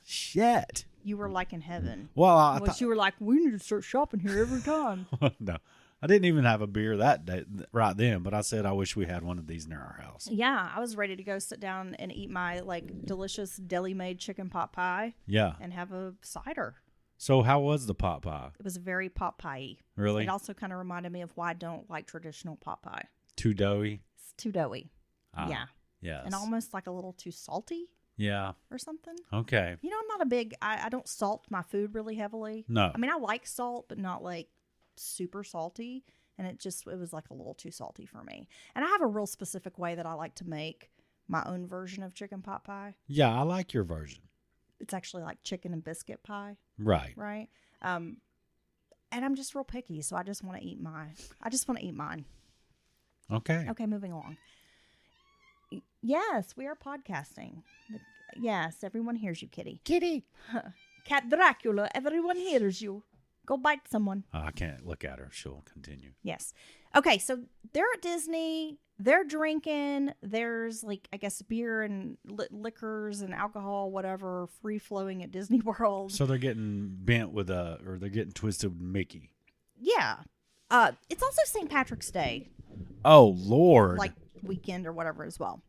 Shit. You were in heaven. Well, you were like, we need to start shopping here every time. No, I didn't even have a beer that day right then, but I said I wish we had one of these near our house. Yeah, I was ready to go sit down and eat my delicious deli-made chicken pot pie. Yeah. And have a cider. So how was the pot pie? It was very pot pie-y. Really? It also kind of reminded me of why I don't like traditional pot pie. Too doughy? It's too doughy. Yeah. Yes. And almost a little too salty. Yeah. Or something. Okay. I'm not a big, I don't salt my food really heavily. No. I mean, I like salt, but not super salty. And it was a little too salty for me. And I have a real specific way that I like to make my own version of chicken pot pie. Yeah, I like your version. It's actually like chicken and biscuit pie, Right. right? And I'm just real picky, so I just want to eat mine. Okay. Okay, moving along. Yes, we are podcasting. Yes, everyone hears you, Kitty. Kitty. Cat Dracula, everyone hears you. Go bite someone. I can't look at her. She'll continue. Yes. Okay, so they're at Disney. They're drinking. There's, like, I guess, beer and liquors and alcohol, whatever, free-flowing at Disney World. So they're getting bent with or they're getting twisted with Mickey. Yeah. It's also St. Patrick's Day. Oh, Lord. Like, weekend or whatever as well.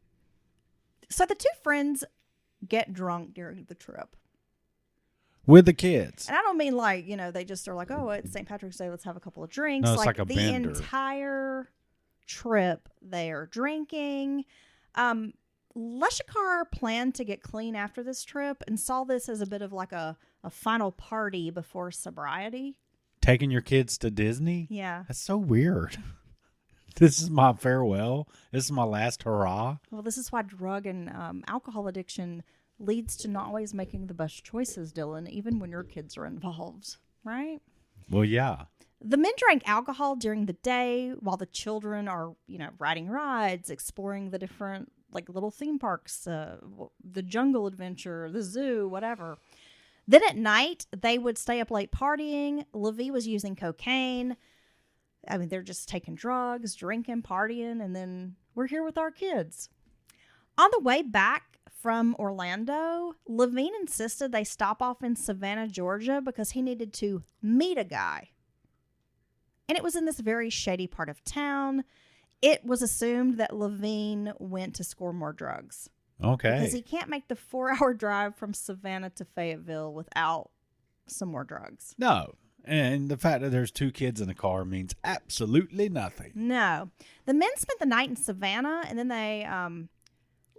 So the two friends get drunk during the trip. With the kids. And I don't mean like, they just are like, oh, it's St. Patrick's Day, let's have a couple of drinks. No, it's like a the bender. Entire trip they are drinking. Leshikar planned to get clean after this trip and saw this as a bit of like a final party before sobriety. Taking your kids to Disney? Yeah. That's so weird. This is my farewell. This is my last hurrah. Well, this is why drug and alcohol addiction leads to not always making the best choices, Dylan, even when your kids are involved, right? Well, yeah. The men drank alcohol during the day while the children are, riding rides, exploring the different, like, little theme parks, the jungle adventure, the zoo, whatever. Then at night, they would stay up late partying. Lavigne was using cocaine. I mean, they're just taking drugs, drinking, partying, and then we're here with our kids. On the way back from Orlando, Lavigne insisted they stop off in Savannah, Georgia, because he needed to meet a guy. And it was in this very shady part of town. It was assumed that Lavigne went to score more drugs. Okay. Because he can't make the 4-hour drive from Savannah to Fayetteville without some more drugs. No. And the fact that there's two kids in the car means absolutely nothing. No. The men spent the night in Savannah, and then they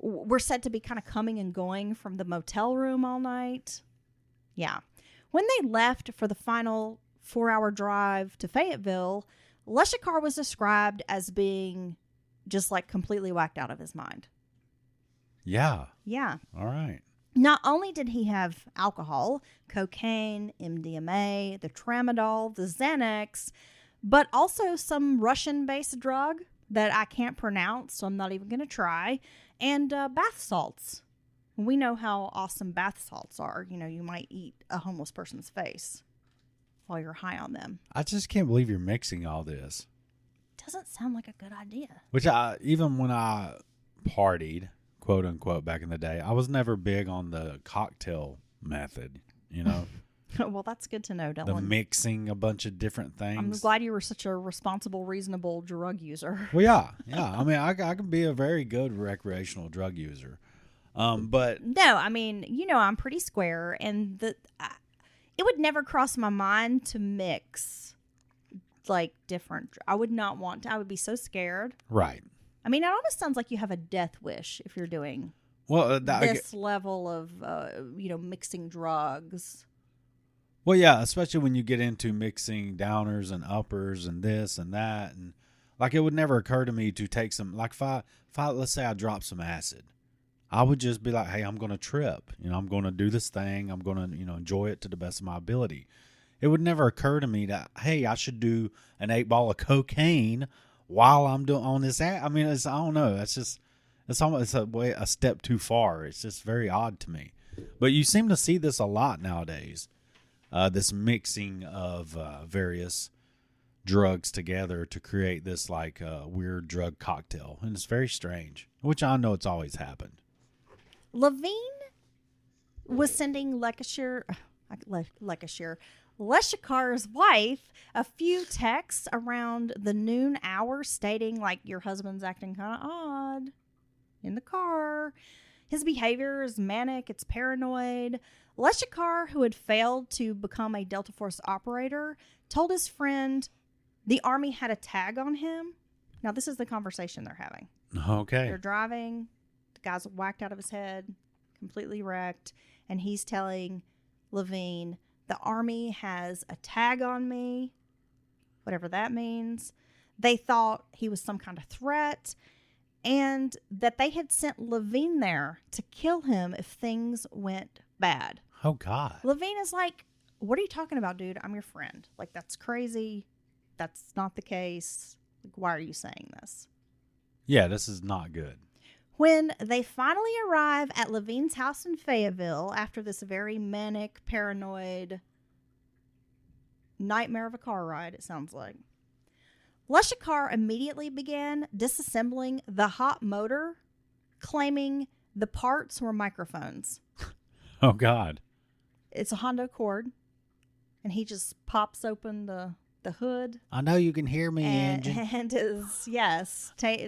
were said to be kind of coming and going from the motel room all night. Yeah. When they left for the final 4-hour drive to Fayetteville, Leshikar was described as being just like completely whacked out of his mind. Yeah. Yeah. All right. Not only did he have alcohol, cocaine, MDMA, the tramadol, the Xanax, but also some Russian-based drug that I can't pronounce, so I'm not even going to try, and bath salts. We know how awesome bath salts are. You might eat a homeless person's face while you're high on them. I just can't believe you're mixing all this. Doesn't sound like a good idea. Which even when I partied, quote unquote, back in the day, I was never big on the cocktail method, Well, that's good to know, Dylan. The mixing a bunch of different things. I'm glad you were such a responsible, reasonable drug user. Well, yeah. I mean, I can be a very good recreational drug user. But no, I mean, I'm pretty square, and it would never cross my mind to mix like different. I would not want to. I would be so scared. Right. I mean, it almost sounds like you have a death wish if you're doing this level of mixing drugs. Well, yeah, especially when you get into mixing downers and uppers and this and that, and like it would never occur to me to take some, like if I let's say I drop some acid, I would just be like, hey, I'm going to trip. I'm going to do this thing. I'm going to, enjoy it to the best of my ability. It would never occur to me that, hey, I should do an 8-ball of cocaine while I'm doing on this. I mean, I don't know. It's almost a step too far. It's just very odd to me. But you seem to see this a lot nowadays. This mixing of various drugs together to create this like weird drug cocktail. And it's very strange, which I know it's always happened. Lavigne was sending Leshikar's wife a few texts around the noon hour stating like your husband's acting kind of odd in the car. His behavior is manic. It's paranoid. Leshikar, who had failed to become a Delta Force operator, told his friend the Army had a tag on him. Now, this is the conversation they're having. Okay. They're driving. The guy's whacked out of his head, completely wrecked. And he's telling Lavigne, the Army has a tag on me, whatever that means. They thought he was some kind of threat. and that they had sent Lavigne there to kill him if things went bad. Oh, God. Lavigne is like, what are you talking about, dude? I'm your friend. Like, that's crazy. That's not the case. Like, why are you saying this? Yeah, this is not good. When they finally arrive at Lavigne's house in Fayetteville after this very manic, paranoid nightmare of a car ride, it sounds like, Leshikar immediately began disassembling the hot motor, claiming the parts were microphones. Oh, God. It's a Honda Accord, and he just pops open the hood. I know you can hear me, engine. And is,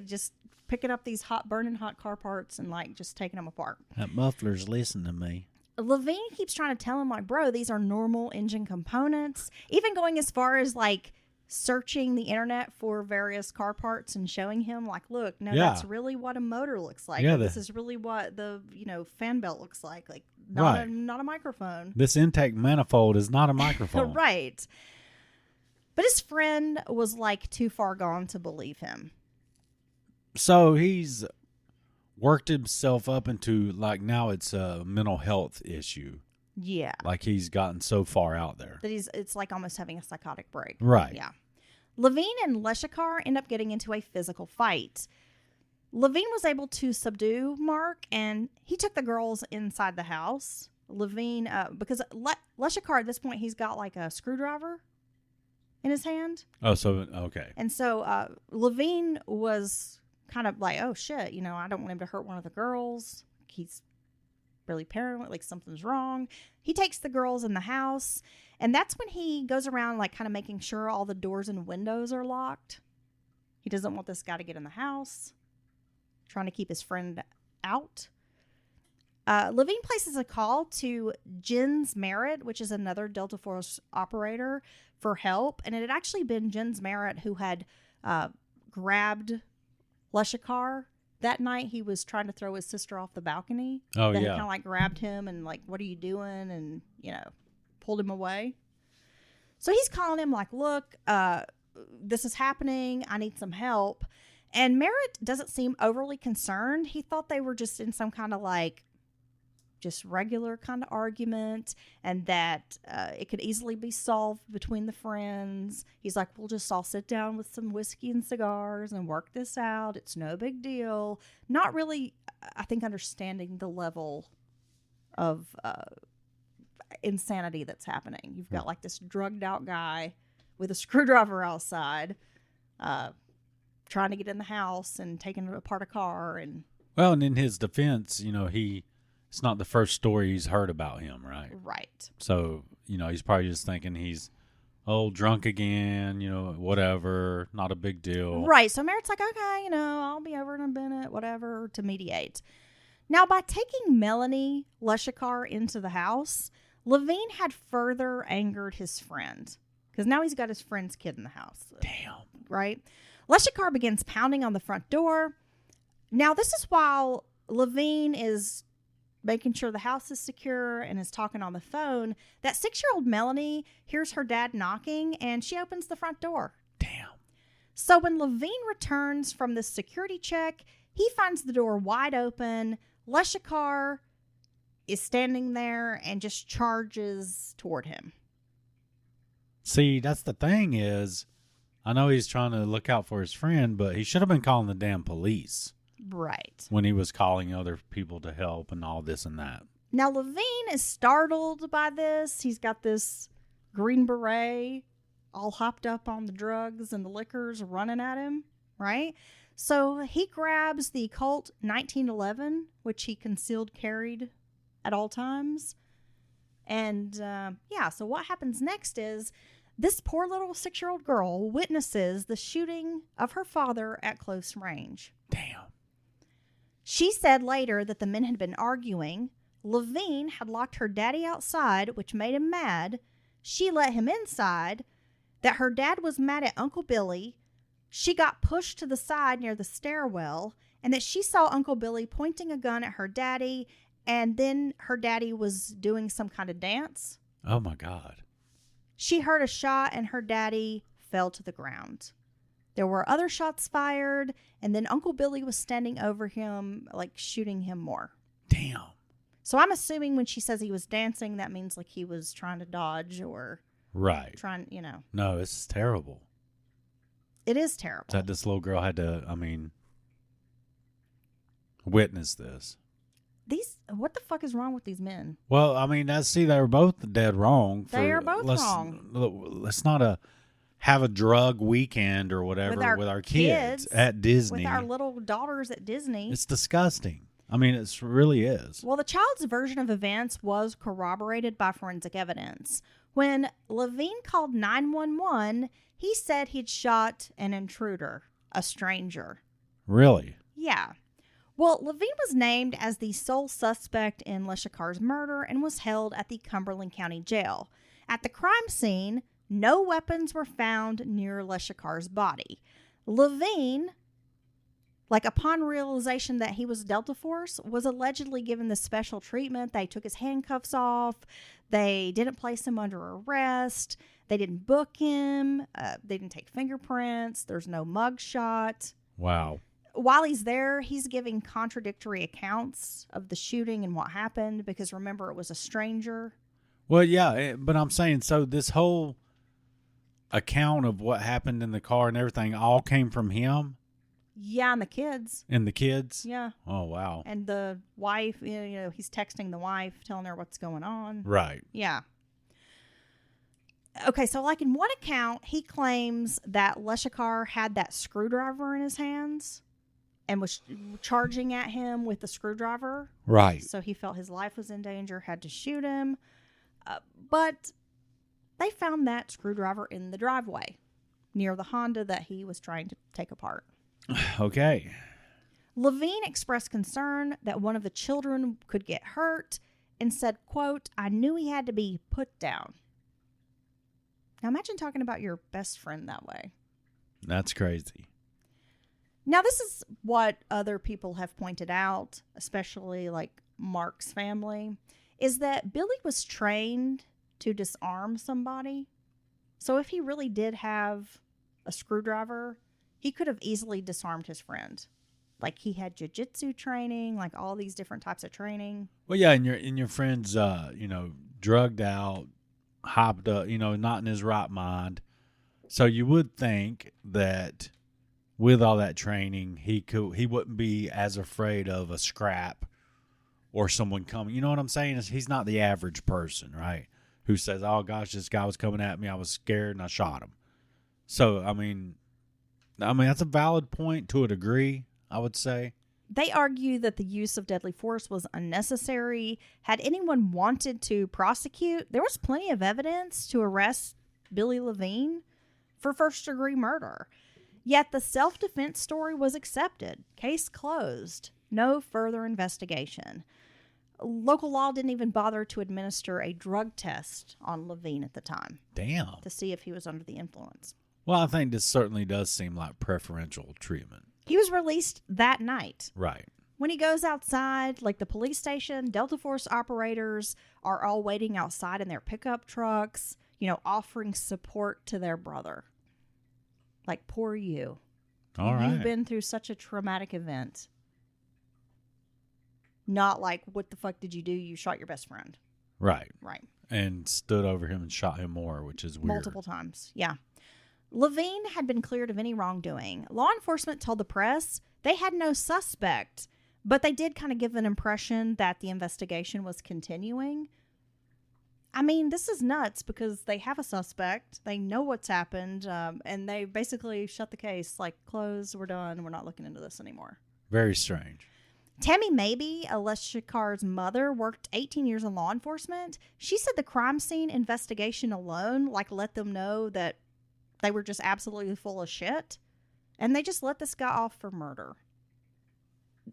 just picking up these burning hot car parts and, like, just taking them apart. That muffler's listening to me. Lavigne keeps trying to tell him, like, bro, these are normal engine components. Even going as far as, like, searching the internet for various car parts and showing him, like, look, no, that's really what a motor looks like. Yeah, this is really what the, fan belt looks like. Like, not a microphone. This intake manifold is not a microphone. Right. But his friend was, like, too far gone to believe him. So he's worked himself up into, like, now it's a mental health issue. Yeah. Like, he's gotten so far out there. That it's like almost having a psychotic break. Right. Yeah. Lavigne and Leshikar end up getting into a physical fight. Lavigne was able to subdue Mark, and he took the girls inside the house. Lavigne, because Leshikar at this point, he's got like a screwdriver in his hand. Oh, so, okay. And so Lavigne was kind of like, oh, shit, I don't want him to hurt one of the girls. He's really paranoid, like something's wrong. He takes the girls in the house, and that's when he goes around, like, kind of making sure all the doors and windows are locked. He doesn't want this guy to get in the house, trying to keep his friend out. Lavigne places a call to Jens Merritt, which is another Delta Force operator, for help. And it had actually been Jens Merritt who had grabbed Leshikar. That night, he was trying to throw his sister off the balcony. Oh, then yeah. He kind of, like, grabbed him and, like, what are you doing? And, pulled him away. So he's calling him, like, look, this is happening. I need some help. And Merritt doesn't seem overly concerned. He thought they were just in some kind of, like, just regular kind of argument, and that it could easily be solved between the friends. He's like, we'll just all sit down with some whiskey and cigars and work this out. It's no big deal. Not really, I think, understanding the level of insanity that's happening. You've got, like, this drugged out guy with a screwdriver outside trying to get in the house and taking apart a car. And well, and in his defense, it's not the first story he's heard about him, right? Right. So, he's probably just thinking he's, drunk again, whatever, not a big deal. Right. So Merritt's like, okay, I'll be over in a minute, whatever, to mediate. Now, by taking Melanie Leshikar into the house, Lavigne had further angered his friend, because now he's got his friend's kid in the house. Damn. Right? Leshikar begins pounding on the front door. Now, this is while Lavigne is making sure the house is secure and is talking on the phone. That 6-year-old Melanie hears her dad knocking, and she opens the front door. Damn. So when Lavigne returns from the security check, he finds the door wide open. Leshikar is standing there and just charges toward him. See, that's the thing is, I know he's trying to look out for his friend, but he should have been calling the damn police. Right. When he was calling other people to help and all this and that. Now, Lavigne is startled by this. He's got this Green Beret all hopped up on the drugs and the liquors running at him, right? So he grabs the Colt 1911, which he concealed carried at all times. And, so what happens next is this poor little 6-year-old girl witnesses the shooting of her father at close range. Damn. She said later that the men had been arguing. Lavigne had locked her daddy outside, which made him mad. She let him inside. That her dad was mad at Uncle Billy. She got pushed to the side near the stairwell, and that she saw Uncle Billy pointing a gun at her daddy, and then her daddy was doing some kind of dance. Oh, my God. She heard a shot, and her daddy fell to the ground. There were other shots fired, and then Uncle Billy was standing over him, like shooting him more. Damn. So I'm assuming when she says he was dancing, that means like he was trying to dodge or Right. trying, you know. No, this is terrible. It is terrible. That this little girl had to, witness this. What the fuck is wrong with these men? Well, they were both dead wrong. They are both wrong. Let's not have a drug weekend or whatever with our kids at Disney. With our little daughters at Disney. It's disgusting. It really is. Well, the child's version of events was corroborated by forensic evidence. When Lavigne called 911, he said he'd shot an intruder, a stranger. Really? Yeah. Well, Lavigne was named as the sole suspect in Leshikar's murder and was held at the Cumberland County Jail. At the crime scene, no weapons were found near Leshikar's body. Lavigne, upon realization that he was Delta Force, was allegedly given the special treatment. They took his handcuffs off. They didn't place him under arrest. They didn't book him. They didn't take fingerprints. There's no mugshot. Wow. While he's there, he's giving contradictory accounts of the shooting and what happened because, remember, it was a stranger. Well, yeah, but I'm saying, so this whole account of what happened in the car and everything all came from him? Yeah, and the kids. And the kids? Yeah. Oh, wow. And the wife, he's texting the wife, telling her what's going on. Right. Yeah. Okay, so in one account, he claims that Leshikar had that screwdriver in his hands and was charging at him with the screwdriver. Right. So he felt his life was in danger, had to shoot him. But they found that screwdriver in the driveway near the Honda that he was trying to take apart. Okay. Lavigne expressed concern that one of the children could get hurt and said, quote, "I knew he had to be put down." Now imagine talking about your best friend that way. That's crazy. Now this is what other people have pointed out, especially Mark's family, is that Billy was trained to disarm somebody. So if he really did have a screwdriver, he could have easily disarmed his friend. He had jiu-jitsu training, all these different types of training. Well, yeah, and your friend's, drugged out, hopped up, not in his right mind. So you would think that with all that training, he wouldn't be as afraid of a scrap or someone coming. You know what I'm saying? He's not the average person, right? Who says, "Oh gosh, this guy was coming at me. I was scared and I shot him." So that's a valid point to a degree, I would say. They argue that the use of deadly force was unnecessary. Had anyone wanted to prosecute, there was plenty of evidence to arrest Billy Lavigne for first-degree murder. Yet the self-defense story was accepted. Case closed. No further investigation. Local law didn't even bother to administer a drug test on Lavigne at the time. Damn. To see if he was under the influence. Well, I think this certainly does seem like preferential treatment. He was released that night. Right. When he goes outside, the police station, Delta Force operators are all waiting outside in their pickup trucks, offering support to their brother. Poor you. All right. You've been through such a traumatic event. Not what the fuck did you do? You shot your best friend. Right. Right. And stood over him and shot him more, which is weird. Multiple times. Yeah. Lavigne had been cleared of any wrongdoing. Law enforcement told the press they had no suspect, but they did kind of give an impression that the investigation was continuing. This is nuts because they have a suspect. They know what's happened, and they basically shut the case, closed, we're done, we're not looking into this anymore. Very strange. Tammy Mabey, Leshikar's mother, worked 18 years in law enforcement. She said the crime scene investigation alone, let them know that they were just absolutely full of shit. And they just let this guy off for murder.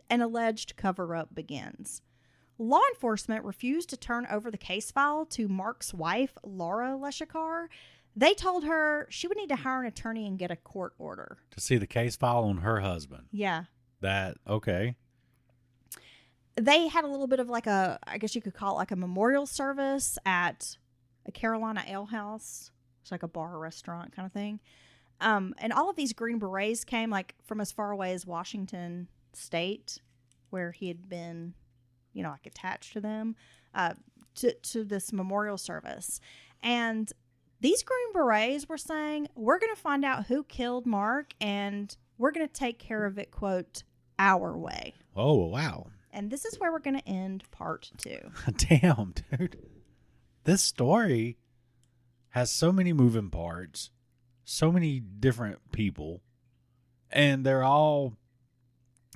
An alleged cover-up begins. Law enforcement refused to turn over the case file to Mark's wife, Laura Leshikar. They told her she would need to hire an attorney and get a court order. To see the case file on her husband. Yeah. Okay. They had a little bit of I guess you could call it a memorial service at a Carolina Ale House. It's a bar or restaurant kind of thing. And all of these Green Berets came like from as far away as Washington State, where he had been, like attached to them, to this memorial service. And these Green Berets were saying, we're going to find out who killed Mark, and we're going to take care of it, quote, our way. Oh, wow. And this is where we're going to end part 2. Damn, dude. This story has so many moving parts, so many different people, and they're all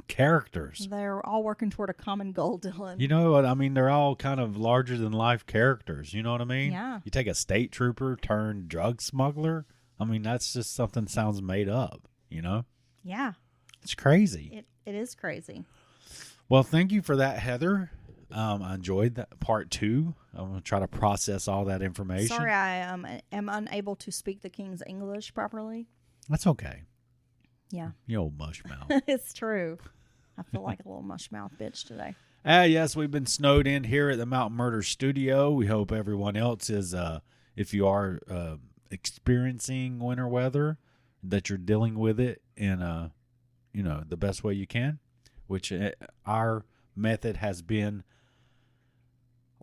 characters. They're all working toward a common goal, Dylan. You know what I mean? They're all kind of larger than life characters. You know what I mean? Yeah. You take a state trooper turned drug smuggler. I mean, that's just something sounds made up, Yeah. It's crazy. It is crazy. Well, thank you for that, Heather. I enjoyed that part 2. I'm going to try to process all that information. Sorry, I am unable to speak the King's English properly. That's okay. Yeah. You old mushmouth. It's true. I feel like a little mushmouth bitch today. Yes, we've been snowed in here at the Mountain Murder Studio. We hope everyone else is, if you are experiencing winter weather, that you're dealing with it in, the best way you can, which our method has been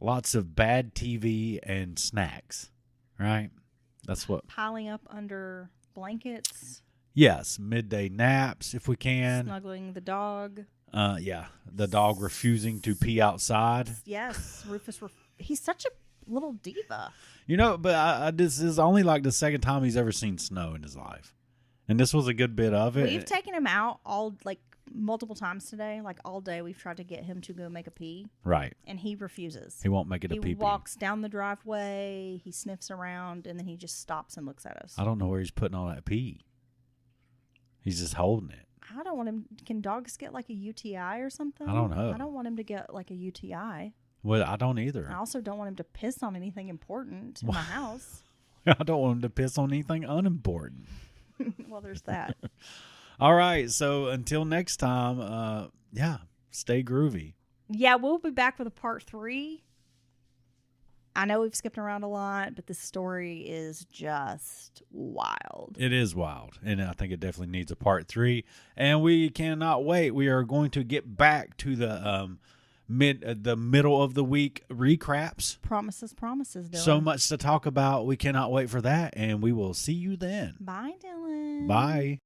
lots of bad TV and snacks, right? That's what. Piling up under blankets. Yes, midday naps if we can. Snuggling the dog. Yeah, the dog refusing to pee outside. Yes, Rufus. He's such a little diva. But this is only like the second time he's ever seen snow in his life, and this was a good bit of it. We've taken him out multiple times today. Like all day, we've tried to get him to go make a pee. Right. And he refuses. He won't make it a pee. He walks down the driveway. He sniffs around, and then he just stops and looks at us. I don't know where he's putting all that pee. He's just holding it. I don't want him. Can dogs get like a UTI or something? I don't know. I don't want him to get like a UTI. Well, I don't either. I also don't want him to piss on anything important in my house. I don't want him to piss on anything unimportant. Well, there's that. All right. So until next time, stay groovy. Yeah, we'll be back with a part 3. I know we've skipped around a lot, but this story is just wild. It is wild, and I think it definitely needs a part 3. And we cannot wait. We are going to get back to the middle of the week recaps. Promises, Dylan. So much to talk about. We cannot wait for that, and we will see you then. Bye, Dylan. Bye.